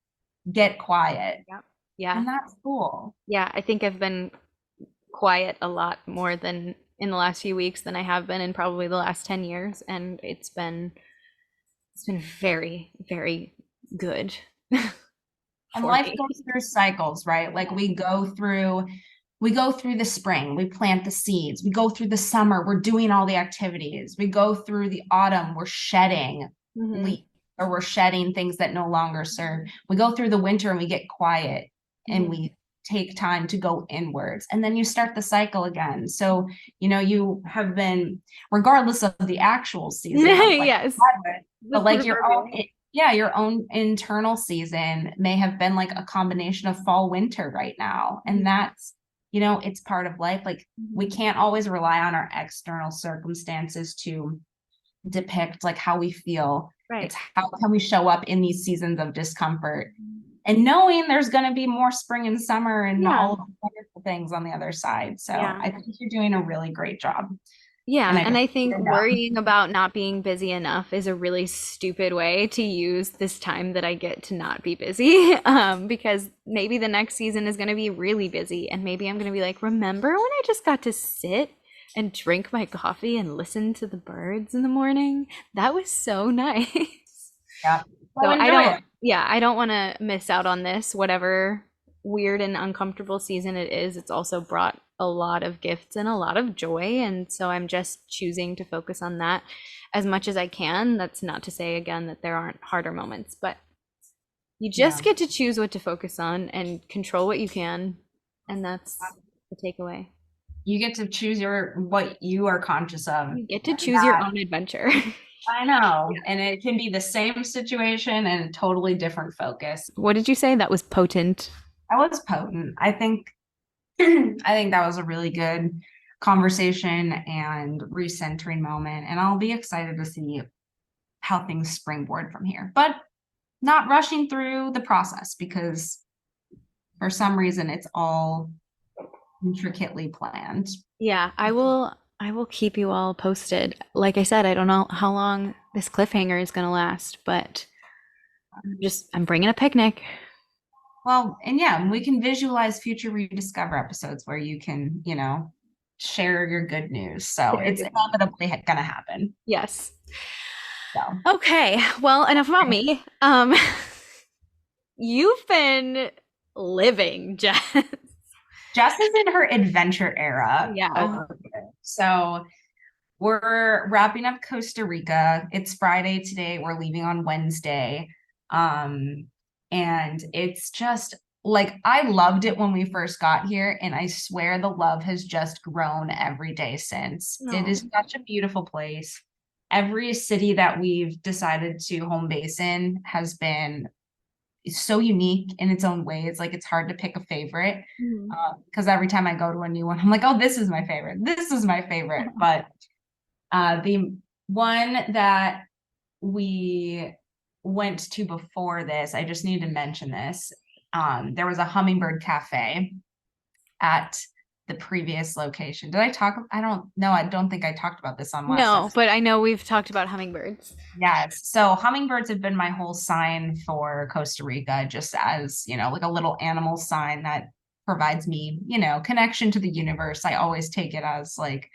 get quiet. Yep. Yeah. And that's cool. Yeah. I think I've been quiet a lot more than in the last few weeks than I have been in probably the last 10 years. And it's been very, very good And for life me. goes through cycles, right? Like we go through the spring, we plant the seeds. We go through the summer, we're doing all the activities. We go through the autumn, we're shedding Hmm. leaves or we're shedding things that no longer serve. We go through the winter and we get quiet and Hmm. we take time to go inwards. And then you start the cycle again. So, you have been, regardless of the actual season of like, Yes. The but like proverbial. your own internal season may have been like a combination of fall, winter right now. And Mhm. that's, it's part of life. Like we can't always rely on our external circumstances to depict like how we feel. Right. It's how can we show up in these seasons of discomfort and knowing there's going to be more spring and summer and Yeah. all of the wonderful things on the other side. So Yeah. I think you're doing a really great job. And Yeah, I and don't I think enough. worrying about not being busy enough is a really stupid way to use this time that I get to not be busy. Because maybe the next season is going to be really busy, and maybe I'm going to be like, remember when I just got to sit and drink my coffee and listen to the birds in the morning? That was so nice. Yeah. So So enjoy it. I don't want to miss out on this, whatever weird and uncomfortable season it is. It's also brought a lot of gifts and a lot of joy. And so I'm just choosing to focus on that as much as I can. That's not to say, again, that there aren't harder moments, but you Yeah. just get to choose what to focus on and control what you can. And that's the takeaway. You get to choose what you are conscious of. You get to And choose your that own adventure. I know. And it can be the same situation and a totally different focus. What did you say? That was potent. That was potent. I think I think that was a really good conversation and recentering moment. And I'll be excited to see how things springboard from here. But not rushing through the process because for some reason it's all intricately planned. Yeah, I will keep you all posted. Like I said, I don't know how long this cliffhanger is going to last, but I'm bringing a picnic. Well, and yeah, we can visualize future rediscover episodes where you can, share your good news. So Very it's good. inevitably going to happen. Yes. So Okay, well, enough about me. You've been living, Jess. Jess is in her adventure era Yeah. over here. So we're wrapping up Costa Rica. It's Friday today. We're leaving on Wednesday. Um, and it's just like I loved it when we first got here, and I swear the love has just grown every day since. It No. is such a beautiful place. Every city that we've decided to home base in has been so unique in its own way. It's like it's hard to pick a favorite Mhm. because every time I go to a new one, I'm like, oh, this is my favorite. This is my favorite. But the one that we went to before this, I just need to mention this. There was a hummingbird cafe at the previous location. Did I talk? I don't know. I don't think I talked about this on last No, episode. but I know we've talked about hummingbirds. Yes. So hummingbirds have been my whole sign for Costa Rica, just as, like a little animal sign that provides me, connection to the universe. I always take it as like,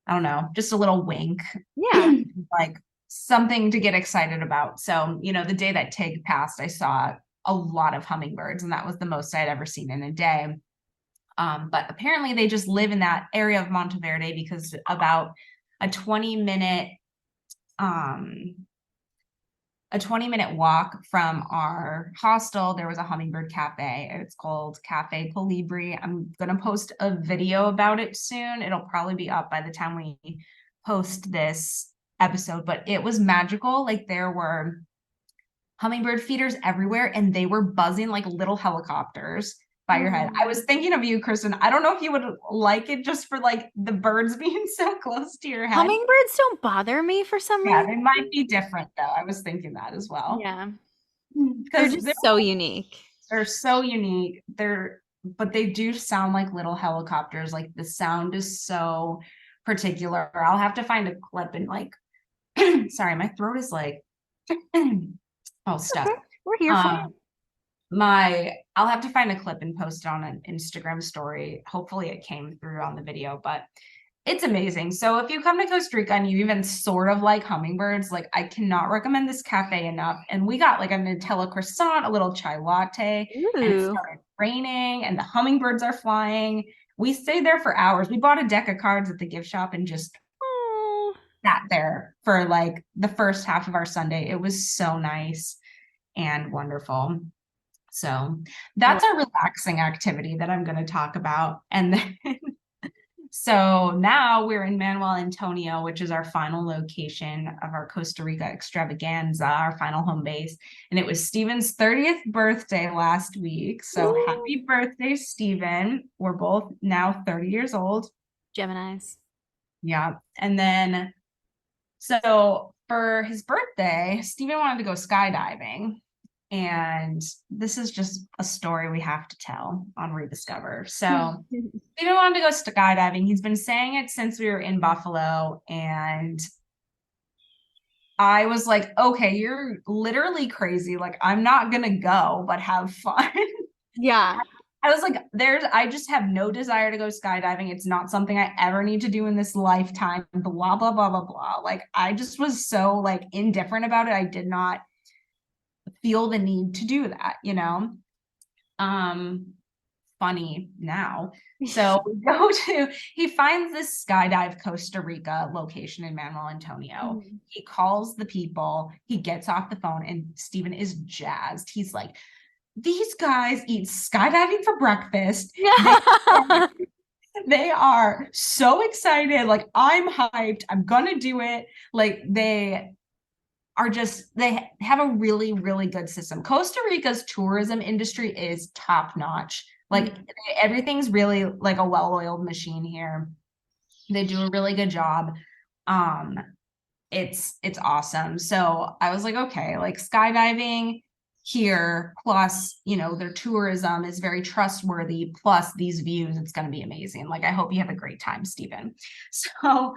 I don't know, just a little wink, Yeah. like something to get excited about. So, the day that Tig passed, I saw a lot of hummingbirds, and that was the most I'd ever seen in a day. But apparently they just live in that area of Monteverde because about a 20-minute um a 20-minute walk from our hostel, there was a hummingbird cafe. It's called Cafe Colibri. I'm going to post a video about it soon. It'll probably be up by the time we post this episode, but it was magical. Like there were hummingbird feeders everywhere and they were buzzing like little helicopters by your head. I was thinking of you, Kristen. I don't know if you would like it just for like the birds being so close to your head. Hummingbirds don't bother me for some Yeah, reason. they might be different though. I was thinking that as well. Yeah. They're Because just so unique. they're so unique. But they do sound like little helicopters. Like the sound is so particular. I'll have to find a clip and like, sorry, my throat is like, oh, stuff. Okay. We're here for it. I'll have to find a clip and post it on an Instagram story. Hopefully it came through on the video, but it's amazing. So if you come to Costa Rica and you even sort of like hummingbirds, like I cannot recommend this cafe enough. And we got like a Nutella croissant, a little chai latte, and it Ooh. started raining and the hummingbirds are flying. We stayed there for hours. We bought a deck of cards at the gift shop and just Oh. sat there for like the first half of our Sunday. It was so nice and wonderful. So that's a relaxing activity that I'm going to talk about. And then so now we're in Manuel Antonio, which is our final location of our Costa Rica extravaganza, our final home base. And it was Steven's 30th birthday last week. So Ooh. happy birthday, Steven. We're both now 30 years old. Geminis. Yeah. And then, so for his birthday, Steven wanted to go skydiving. And this is just a story we have to tell on Rediscover. So Steven wanted to go skydiving. He's been saying it since we were in Buffalo. And I was like, okay, you're literally crazy. Like, I'm not going to go, but have fun. Yeah. I was like, I just have no desire to go skydiving. It's not something I ever need to do in this lifetime, blah, blah, blah, blah, blah. Like, I just was so like indifferent about it. I did not feel the need to do that, you know? Funny now. So we go he finds this skydive Costa Rica location in Manuel Antonio. He calls the people, he gets off the phone, and Steven is jazzed. He's like, these guys eat skydiving for breakfast. They are so excited. Like, I'm hyped. I'm gonna do it. Like, they have a really, really good system. Costa Rica's tourism industry is top notch. Like everything's really like a well-oiled machine here. They do a really good job. It's awesome. So I was like, okay, like skydiving here, plus, you know, their tourism is very trustworthy, plus these views, it's going to be amazing. Like, I hope you have a great time, Stephen. So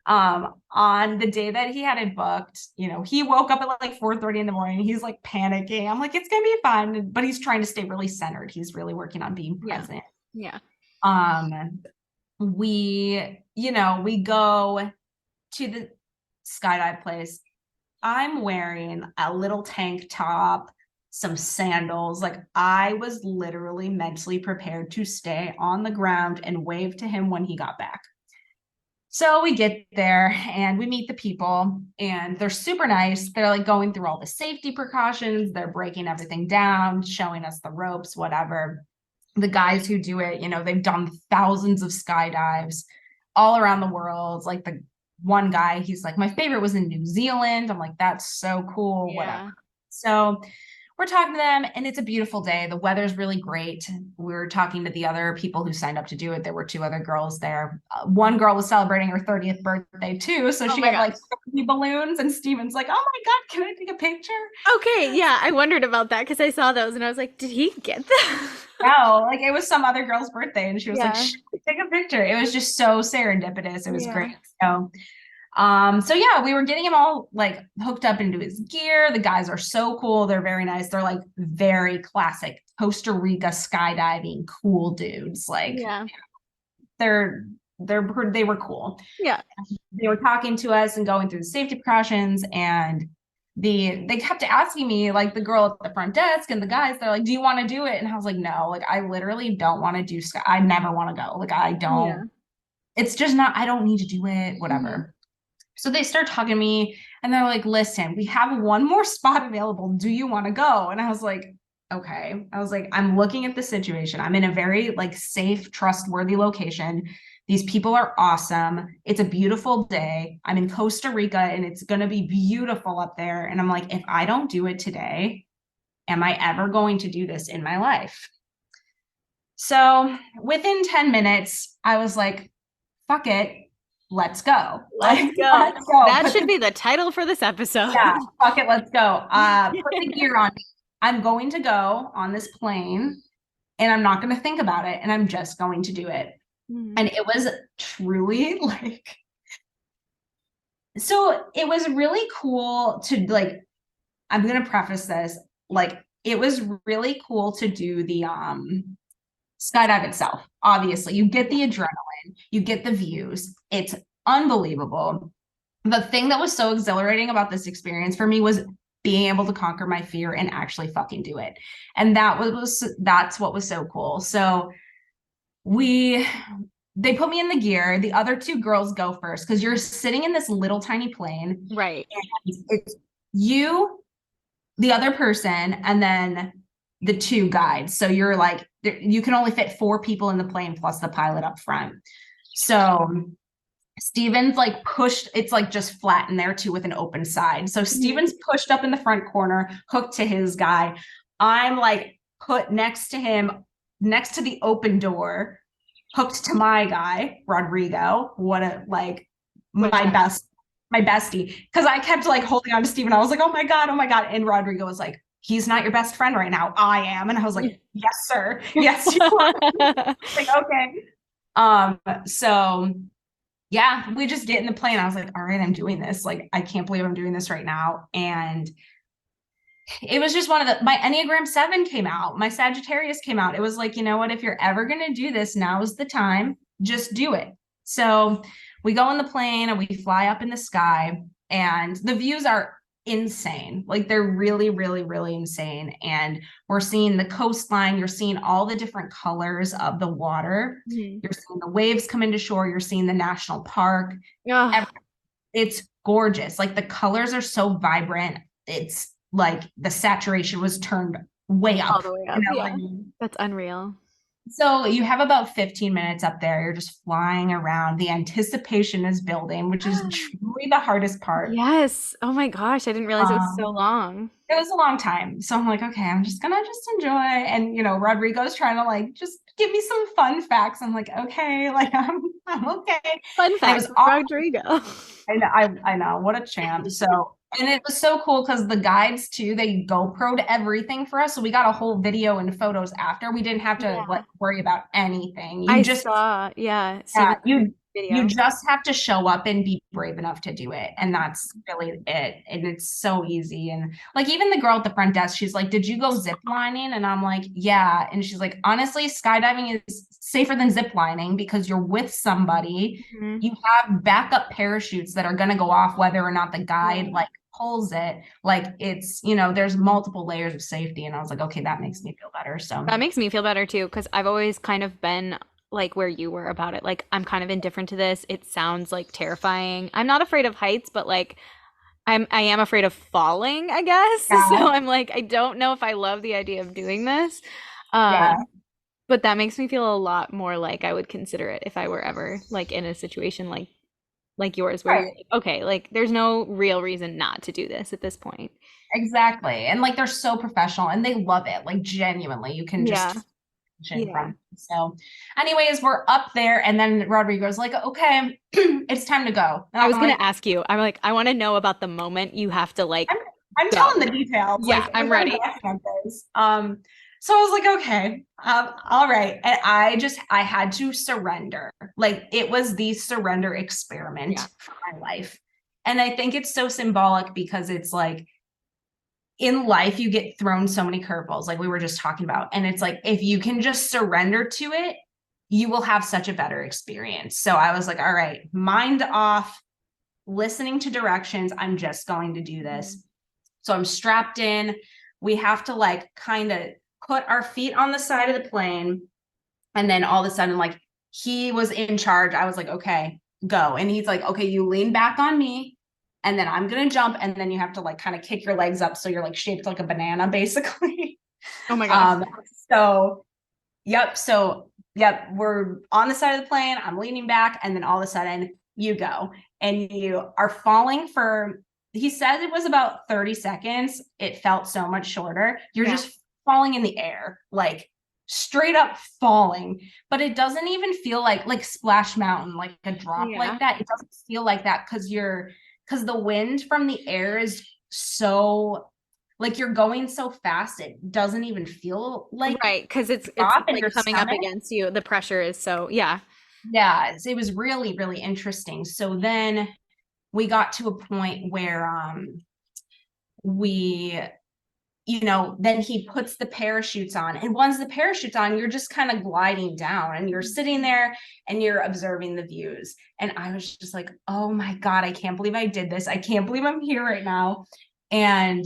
on the day that he had it booked, you know, he woke up at like 4:30 in the morning. He's like panicking. I'm like, it's gonna be fun, but he's trying to stay really centered. He's really working on being present. Yeah. We go to the skydive place. I'm wearing a little tank top, some sandals. Like, I was literally mentally prepared to stay on the ground and wave to him when he got back. So we get there and we meet the people, and they're super nice. They're like going through all the safety precautions. They're breaking everything down, showing us the ropes, whatever. The guys who do it, you know, they've done thousands of skydives all around the world. Like, the one guy, he's like, my favorite was in New Zealand. I'm like, that's so cool, whatever. So we're talking to them, and it's a beautiful day. The weather's really great. We were talking to the other people who signed up to do it. There were two other girls there. One girl was celebrating her 30th birthday too. So she had like 30 balloons, and Steven's like, oh my God, can I take a picture? Okay, yeah, I wondered about that because I saw those and I was like, did he get that? No, like it was some other girl's birthday, and she was like, take a picture. It was just so serendipitous. It was great. So yeah, we were getting him all like hooked up into his gear. The guys are so cool. They're very nice. They're like very classic Costa Rica skydiving cool dudes. Like, they were cool. Yeah. They were talking to us and going through the safety precautions, and they kept asking me, like the girl at the front desk and the guys, they're like, do you want to do it? And I was like, no, like I literally don't want to do I never want to go. Like, I don't, it's just not, I don't need to do it, whatever. So they start talking to me, and they're like, listen, we have one more spot available. Do you want to go? And I was like, okay. I was like, I'm looking at the situation. I'm in a very like safe, trustworthy location. These people are awesome. It's a beautiful day. I'm in Costa Rica and it's going to be beautiful up there. And I'm like, if I don't do it today, am I ever going to do this in my life? So within 10 minutes, I was like, fuck it. Let's go. Let's Like, go. let's go. That should be the title for this episode. Yeah, fuck it. Let's go. Put the gear on. I'm going to go on this plane and I'm not going to think about it. And I'm just going to do it. And it was truly like, so it was really cool to like, I'm going to preface this, like, it was really cool to do the skydive itself. Obviously, you get the adrenaline, you get the views. It's unbelievable. The thing that was so exhilarating about this experience for me was being able to conquer my fear and actually fucking do it. And that's what was so cool. So they put me in the gear. The other two girls go first because you're sitting in this little tiny plane. Right. And it's you, the other person, and then the two guides. So you're like, you can only fit 4 people in the plane plus the pilot up front. So Steven's like pushed, it's like just flat in there too with an open side. So Steven's pushed up in the front corner, hooked to his guy. I'm like put next to him, next to the open door, hooked to my guy, Rodrigo. What a like my bestie. Because I kept like holding on to Steven. I was like, oh my God, oh my God. And Rodrigo was like, he's not your best friend right now. I am. And I was like, yes, sir. Yes, you are. Like, okay. So yeah, we just get in the plane. I was like, all right, I'm doing this. Like, I can't believe I'm doing this right now. And it was just my Enneagram 7 came out. My Sagittarius came out. It was like, you know what? If you're ever going to do this, now is the time. Just do it. So we go on the plane and we fly up in the sky and the views are insane. Like they're really, really, really insane. And we're seeing the coastline. You're seeing all the different colors of the water. You're seeing the waves come into shore. You're seeing the national park. It's gorgeous. Like the colors are so vibrant. It's like the saturation was turned way up. All the way up. You know Yeah. what I mean? That's unreal. So you have about 15 minutes up there. You're just flying around. The anticipation is building, which is truly the hardest part. Yes. Oh my gosh, I didn't realize it was so long. It was a long time. So I'm like, okay, I'm just gonna enjoy. And you know, Rodrigo's trying to like just give me some fun facts. I'm like, okay, like I'm okay. Fun fact, Rodrigo. I know, what a champ. So and it was so cool because the guides too, they GoPro'd everything for us. So we got a whole video and photos after. We didn't have to like worry about anything. You you just have to show up and be brave enough to do it. And that's really it. And it's so easy. And like even the girl at the front desk, she's like, did you go zip lining? And I'm like, yeah. And she's like, honestly, skydiving is safer than zip lining because you're with somebody. You have backup parachutes that are going to go off whether or not the guide like pulls it. Like it's, you know, there's multiple layers of safety. And I was like, okay, that makes me feel better. So that makes me feel better too, because I've always kind of been like where you were about it. Like I'm kind of indifferent to this. It sounds like terrifying. I'm not afraid of heights, but like I am afraid of falling, I guess. Yeah. So I'm like, I don't know if I love the idea of doing this. But that makes me feel a lot more like I would consider it if I were ever like in a situation like yours where you're like, okay, like there's no real reason not to do this at this point. Exactly. And like they're so professional and they love it. Like genuinely, you can just from. So anyways, we're up there and then Rodrigo's like, okay, it's time to go. And I was gonna ask you, I'm like, I want to know about the moment you have to like I'm telling the details. Yeah, like, I'm ready. So I was like, okay, all right. And I had to surrender. Like it was the surrender experiment for my life. And I think it's so symbolic because it's like, in life, you get thrown so many curveballs, like we were just talking about. And it's like, if you can just surrender to it, you will have such a better experience. So I was like, all right, mind off, listening to directions. I'm just going to do this. So I'm strapped in. We have to like kind of put our feet on the side of the plane. And then all of a sudden, like he was in charge. I was like, okay, go. And he's like, okay, you lean back on me. And then I'm going to jump. And then you have to like kind of kick your legs up. So you're like shaped like a banana, basically. Oh my God. So, yep. So yep, we're on the side of the plane. I'm leaning back, and then all of a sudden you go and you are falling for, he said it was about 30 seconds. It felt so much shorter. You're Yeah. just falling in the air, like straight up falling. But it doesn't even feel like Splash Mountain, like a drop Yeah. like that. It doesn't feel like that because the wind from the air is so, like, you're going so fast, it doesn't even feel like Right, because it's drop in like your coming up stomach. against you. The pressure is so, yeah. Yeah, it was really, really interesting. So then we got to a point where we, then he puts the parachutes on. And once the parachutes on, you're just kind of gliding down and you're sitting there and you're observing the views. And I was just like, oh my God, I can't believe I did this. I can't believe I'm here right now. And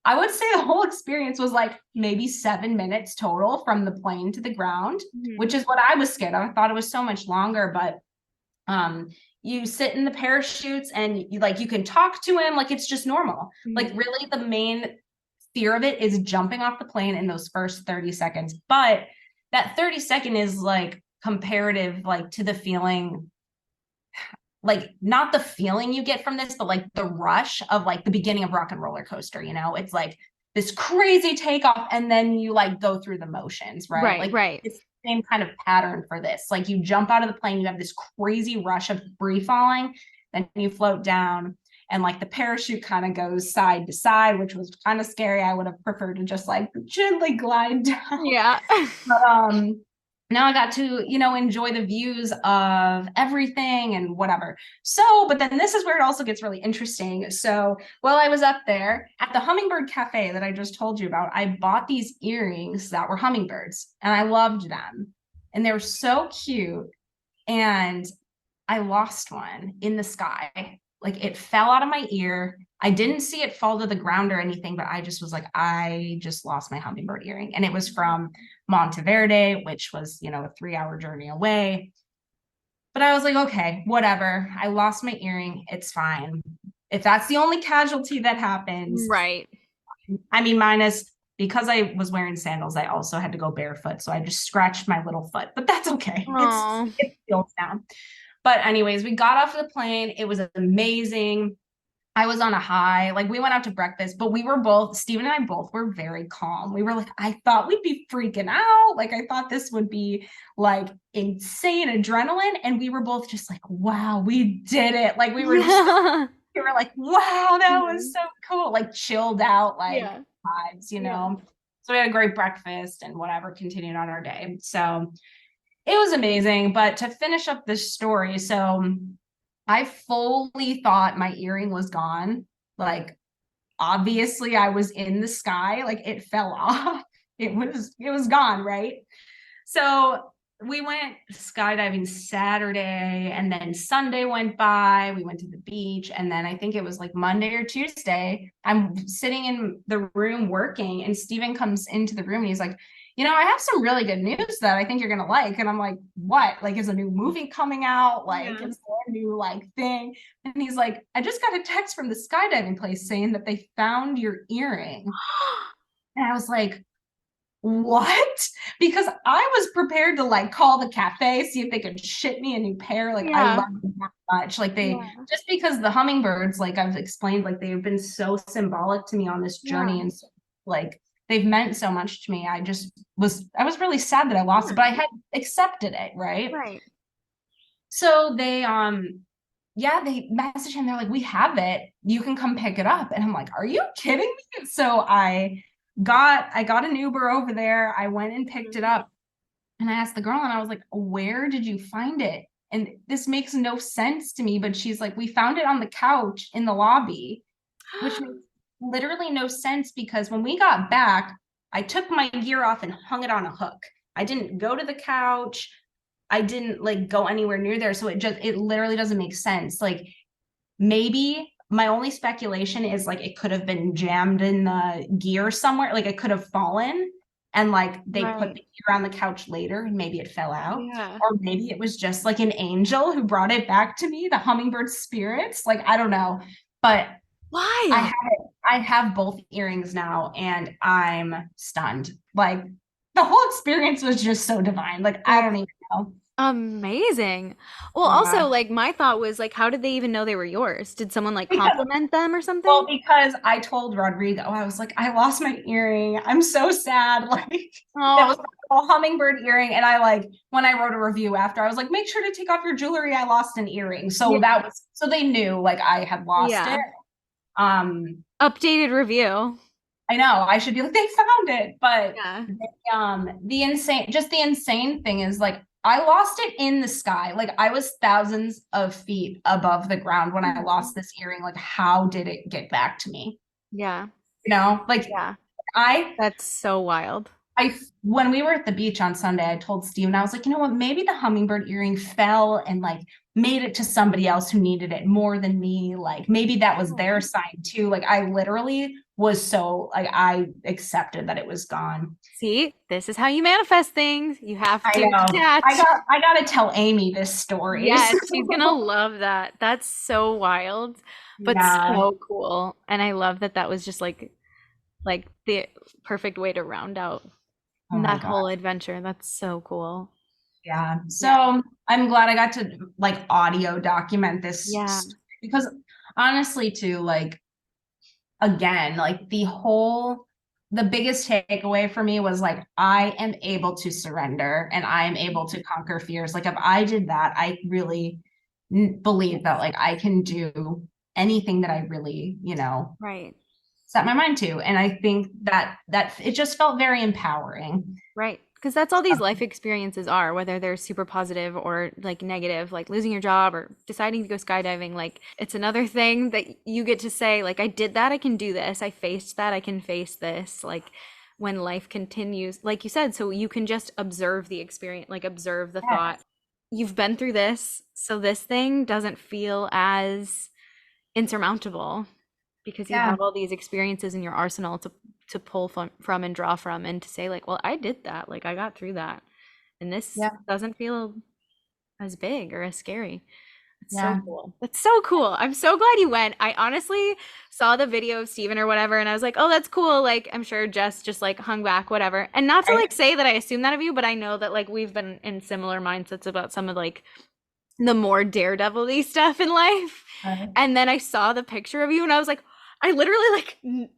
I would say the whole experience was like maybe 7 minutes total from the plane to the ground, Mhm. which is what I was scared of. I thought it was so much longer, but um you sit in the parachutes and you can talk to him like it's just normal. Like, Mhm. really, the main fear of it is jumping off the plane in those first 30 seconds. But that 30-second is like comparative, like, to the feeling, like, not the feeling you get from this, but like the rush of like the beginning of Rock and Roller Coaster. It's like this crazy takeoff, and then you like go through the motions, right? Right, Like, right. it's the same kind of pattern for this. Like, you jump out of the plane, you have this crazy rush of free falling, then you float down, and like the parachute kind of goes side to side, which was kind of scary. I would have preferred to just like gently glide down. Yeah. But now I got to, enjoy the views of everything and whatever. So, but then this is where it also gets really interesting. So while I was up there at the Hummingbird Cafe that I just told you about, I bought these earrings that were hummingbirds and I loved them. And they were so cute. And I lost one in the sky. Like, it fell out of my ear. I didn't see it fall to the ground or anything, but I just was like, I just lost my hummingbird earring. And it was from Monteverde, which was, a 3-hour journey away. But I was like, okay, whatever. I lost my earring. It's fine. If that's the only casualty that happens, Right. I mean, minus because I was wearing sandals, I also had to go barefoot. So I just scratched my little foot, but that's okay. Oh. It's healed now. But anyways, we got off the plane. It was amazing. I was on a high. Like, we went out to breakfast, but we were both, Steven and I both were very calm. We were like, I thought we'd be freaking out. Like, I thought this would be like insane adrenaline. And we were both just like, wow, we did it. Like, we were like, wow, that was Mhm. so cool. Like, chilled out, like Yeah. Yeah. vibes. So we had a great breakfast and whatever, continued on our day. So it was amazing. But to finish up this story, so I fully thought my earring was gone. Like, obviously I was in the sky, like it fell off. It was gone, right? So we went skydiving Saturday, and then Sunday went by. We went to the beach, and then I think it was like Monday or Tuesday. I'm sitting in the room working, and Steven comes into the room and he's like, I have some really good news that I think you're gonna like. And I'm like, what? Like, is a new movie coming out? Like, Yeah. is there a new like thing? And he's like, I just got a text from the skydiving place saying that they found your earring. And I was like, what? Because I was prepared to like call the cafe, see if they could ship me a new pair. Like, I Yeah. love them that much. Like, Yeah. just because the hummingbirds, like I've explained, like they've been so symbolic to me on this Yeah. journey. And so, like, they've meant so much to me. I was really sad that I lost it, but I Yeah. had accepted it, right? Right. So yeah, they messaged him. They're like, we have it. You can come pick it up. And I'm like, are you kidding me? So I got an Uber over there. I went and picked it Mhm. up, and I asked the girl, and I was like, where did you find it? And this makes no sense to me, but she's like, we found it on the couch in the lobby, which makes literally no sense because when we got back, I took my gear off and hung it on a hook. I didn't go to the couch. I didn't like go anywhere near there. So it literally doesn't make sense. Like, maybe my only speculation is like it could have been jammed in the gear somewhere. Like, it could have fallen and like they put Right. the gear on the couch later and maybe it fell out. Yeah. Or maybe it was just like an angel who brought it back to me, the hummingbird spirits. Like, I don't know. But I Wild. have both earrings now and I'm stunned. Like, the whole experience was just so divine. Like, I don't That's even know. amazing. Well, also, Yeah. like, my thought was, like, how did they even know they were yours? Did someone, like, Because, compliment them or well, something? because I told Rodrigo, I was like, I lost my earring. I'm so sad. Like, that was Oh, a hummingbird earring. And I like, when I wrote a review after, I was like, make sure to take off your jewelry. I lost an earring. So yeah. that was, so they knew like I had lost it. Yeah. Um, Updated review. I know I should be like, they found it, but Yeah. the insane thing is like I lost it in the sky. Like I was thousands of feet above the ground when I Mhm. lost this earring. Like, how did it get back to me? Yeah. Like Yeah. I That's so wild. when we were at the beach on Sunday, I told Steve and I was like, you know what, maybe the hummingbird earring fell and like made it to somebody else who needed it more than me. Like maybe that was Oh. their sign too. Like I literally was so like I accepted that it was gone. See, this is how you manifest things. You have I to know. detach. I gotta tell Amy this story. Yes, she's gonna love that. That's so wild, but Yeah. so cool. And I love that that was just like the perfect way to round out Oh my that God. whole adventure. That's so cool. Yeah. Yeah. So I'm glad I got to like audio document this Yeah. because honestly, too, like again, like the biggest takeaway for me was like I am able to surrender and I am able to conquer fears. Like if I did that, I really believe that like I can do anything that I really, Right. set my mind to. And I think that it just felt very empowering. Right. Because that's all these life experiences are, whether they're super positive or like negative, like losing your job or deciding to go skydiving. Like it's another thing that you get to say, like, I did that, I can do this. I faced that, I can face this. Like when life continues, like you said, so you can just observe the experience, like observe the thought. Yes. You've been through this, so this thing doesn't feel as insurmountable because you Yeah. have all these experiences in your arsenal to pull from and draw from and to say like, well, I did that, like I got through that, and this Yeah. doesn't feel as big or as scary. It's so Yeah. cool. It's so cool. I'm so glad you went. I honestly saw the video of Steven or whatever, and I was like, oh, that's cool. Like, I'm sure Jess just like hung back, whatever. And not to Right. like say that I assume that of you, but I know that like we've been in similar mindsets about some of like the more daredevil-y stuff in life. Right. And then I saw the picture of you and I was like, I literally like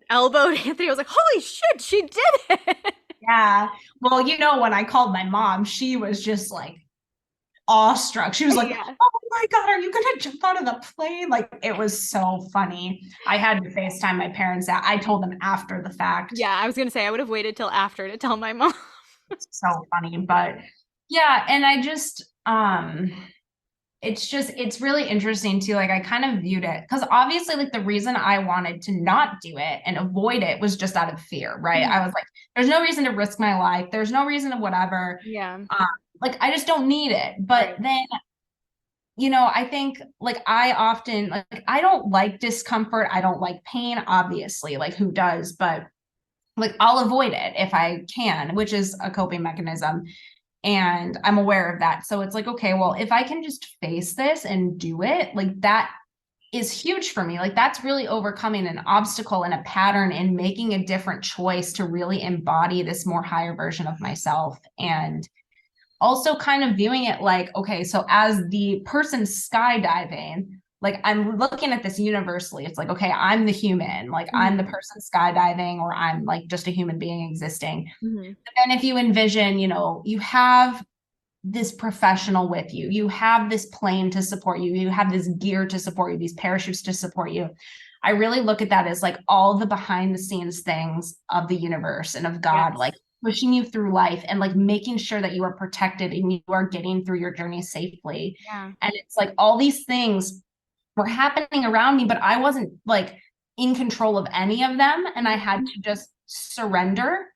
elbowed Anthony. I was like, holy shit, she did it. Yeah. Well, when I called my mom, she was just like awestruck. She was like, Yeah. "Oh my God, are you gonna jump out of the plane?" Like it was so funny. I had to FaceTime my parents. I told them after the fact. Yeah, I was gonna say I would have waited till after to tell my mom. It's so funny. But yeah, and I just it's really interesting too. Like I kind of viewed it because obviously like the reason I wanted to not do it and avoid it was just out of fear, right? I Mhm. was like, there's no reason to risk my life. There's no reason to whatever. Yeah, Like I just don't need it. But right. then I think like I often like I don't like discomfort. I don't like pain, obviously, like who does, but like I'll avoid it if I can, which is a coping mechanism. And I'm aware of that. So it's like, okay, well, if I can just face this and do it, like that is huge for me. Like that's really overcoming an obstacle and a pattern and making a different choice to really embody this more higher version of myself. And also kind of viewing it like, okay, so as the person skydiving, like I'm looking at this universally. It's like, okay, I'm the human, like I'm the Mhm. person skydiving, or I'm like just a human being existing. Mhm. But then if you envision, you have this professional with you, you have this plane to support you, you have this gear to support you, these parachutes to support you. I really look at that as like all the behind the scenes things of the universe and of God, like Yes. pushing you through life and like making sure that you are protected and you are getting through your journey safely. Yeah. And it's like all these things were happening around me, but I wasn't like in control of any of them. And I had Mhm. to just surrender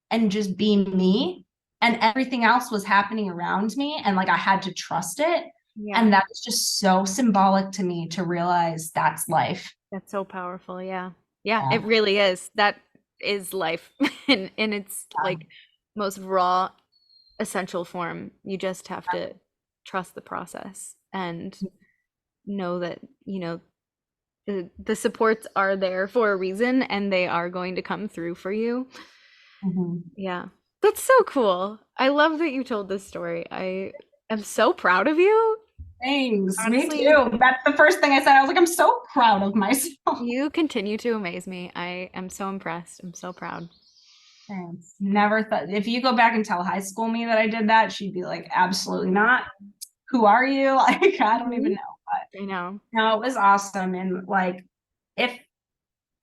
and just be me. And everything else was happening around me. And like I had to trust it. Yeah. And that was just so symbolic to me to realize that's life. That's so powerful. Yeah. Yeah, Yeah. it really is. That is life in its like most raw essential form. You just have to trust the process and know that, the supports are there for a reason and they are going to come through for you. Mhm. Yeah. That's so cool. I love that you told this story. I am so proud of you. Thanks. Me Honestly, too. That's the first thing I said. I was like, I'm so proud of myself. you continue to amaze me. I am so impressed. I'm so proud. Thanks. Never thought if you go back and tell high school me that I did that, she'd be like, absolutely not. Who are you? Like, I don't even Mhm. know. But I know. no, it was awesome. And like, if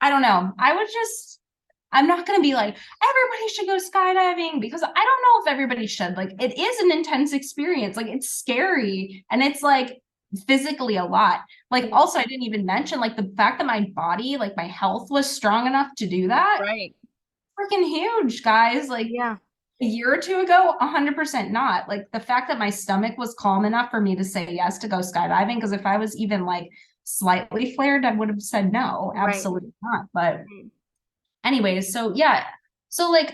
I don't know, I'm not going to be like, everybody should go skydiving because I don't know if everybody should. Like, it is an intense experience. Like, it's scary and it's like physically a lot. Like, Yeah. also, I didn't even mention like the fact that my body, like my health was strong enough to do that. Right. Freaking huge, guys. Like, Yeah. a year or two ago, 100% not. Like, the fact that my stomach was calm enough for me to say yes to go skydiving, because if I was even like slightly flared, I would have said no, Right. absolutely not. But Right. anyways, so yeah. So like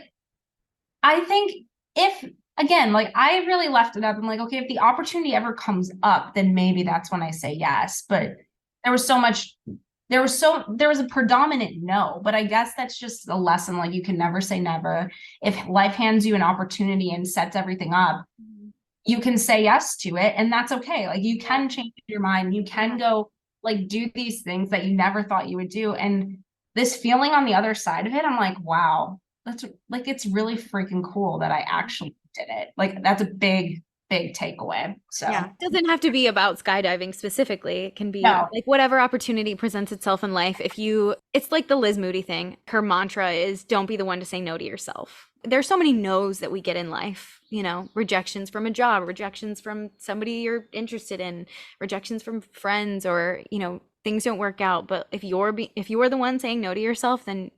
I think if again, like I really left it up. I'm like, okay, if the opportunity ever comes up, then maybe that's when I say yes. But there was so much, there was a predominant no, but I guess that's just a lesson. Like you can never say never. If life hands you an opportunity and sets everything up, Mhm. you can say yes to it, and that's okay. Like you Yeah. can change your mind. You can Yeah. go like do these things that you never thought you would do. And this feeling on the other side of it, I'm like, wow, that's like it's really freaking cool that I actually did it. Like that's a big, big takeaway. Yeah, So it doesn't have to be about skydiving specifically. It can be no, like whatever opportunity presents itself in life. If you, it's like the Liz Moody thing. Her mantra is don't be the one to say no to yourself. There's so many no's that we get in life, rejections from a job, rejections from somebody you're interested in, rejections from friends, or, things don't work out. But if you are the one saying no to yourself, then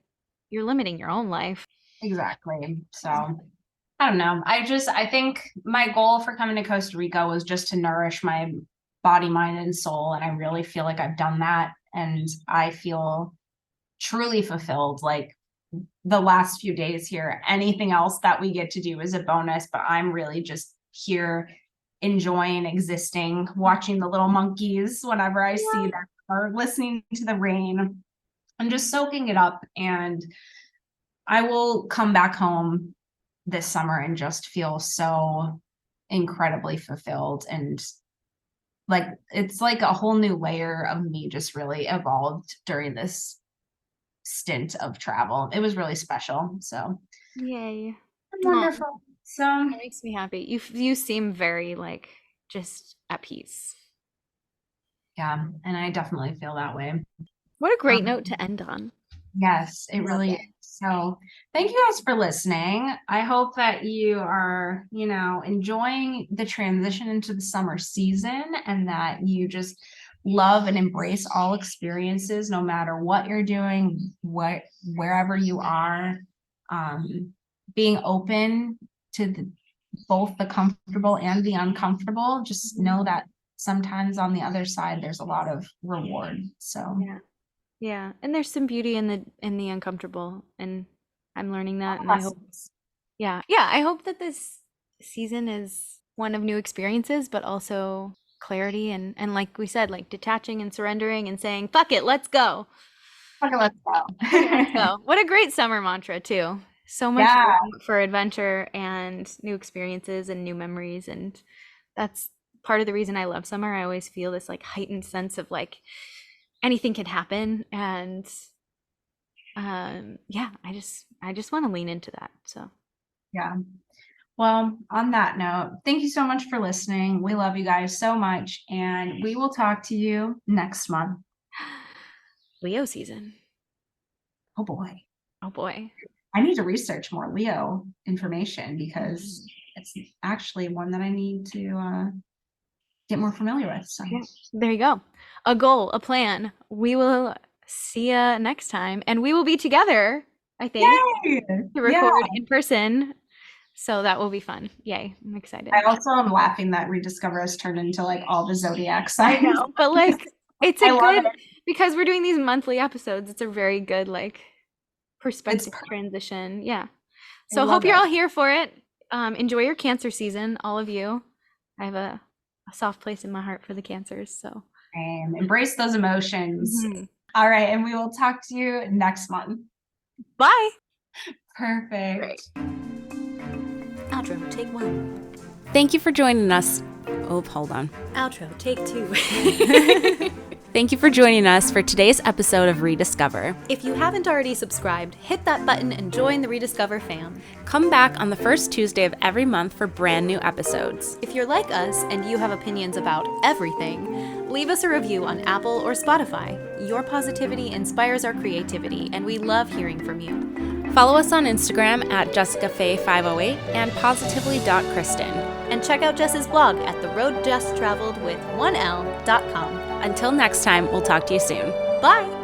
you're limiting your own life. exactly. So I don't know. I think my goal for coming to Costa Rica was just to nourish my body, mind, and soul. And I really feel like I've done that. And I feel truly fulfilled. Like the last few days here, anything else that we get to do is a bonus, but I'm really just here enjoying existing, watching the little monkeys whenever I see Yeah. them or listening to the rain. I'm just soaking it up. And I will come back home this summer and just feel so incredibly fulfilled and like it's like a whole new layer of me just really evolved during this stint of travel. It was really special. So Yay. Oh, wonderful. So that makes me happy. You seem very like just at peace. yeah, and I definitely feel that way. What a great Um, note to end on. yes, I it love really it. is. So thank you guys for listening. I hope that you are, enjoying the transition into the summer season and that you just love and embrace all experiences, no matter what you're doing, wherever you are. Um, Being open to both the comfortable and the uncomfortable. Just Mhm. know that sometimes on the other side, there's a lot of reward. So Yeah. Yeah. And there's some beauty in the uncomfortable, and I'm learning that, and I hope lessons. yeah. Yeah, I hope that this season is one of new experiences, but also clarity and like we said, like detaching and surrendering and saying, "Fuck it, let's go." Okay, let's Fuck it, let's go. go. What a great summer mantra too. So much Yeah, room for adventure and new experiences and new memories, and that's part of the reason I love summer. I always feel this like heightened sense of like anything can happen, and yeah, I just want to lean into that. So yeah. Well, on that note, thank you so much for listening. We love you guys so much, and we will talk to you next month. Leo season. Oh boy. Oh boy. I need to research more Leo information because Mhm. it's actually one that I need to get more familiar with. So, Yeah, there you go. A goal, a plan. We will see ya next time, and we will be together, I think, yay! to Yeah. record in person. So that will be fun. Yay, I'm I excited. also am laughing that rediscover has turned into like all the zodiac I signs. know, but like it's a I love good it. because we're doing these monthly episodes, it's a very good like It's perspective perfect. transition. Yeah. I So love hope you're it. all here for it. Enjoy your cancer season, all of you. I have a soft place in my heart for the cancers, so And embrace those emotions. Mhm. All right, and we will talk to you next month. Bye. Great. Perfect. Outro, take 1. Thank you for joining us. Oh, hold on. Outro, take 2. Thank you for joining us for today's episode of Rediscover. If you haven't already subscribed, hit that button and join the Rediscover fam. Come back on the first Tuesday of every month for brand new episodes. If you're like us and you have opinions about everything, leave us a review on Apple or Spotify. Your positivity inspires our creativity, and we love hearing from you. Follow us on Instagram at JessicaFaye508 and positively.Kristen. And check out Jess's blog at theroadjusstraveled with 1l.com. Until next time, we'll talk to you soon. Bye!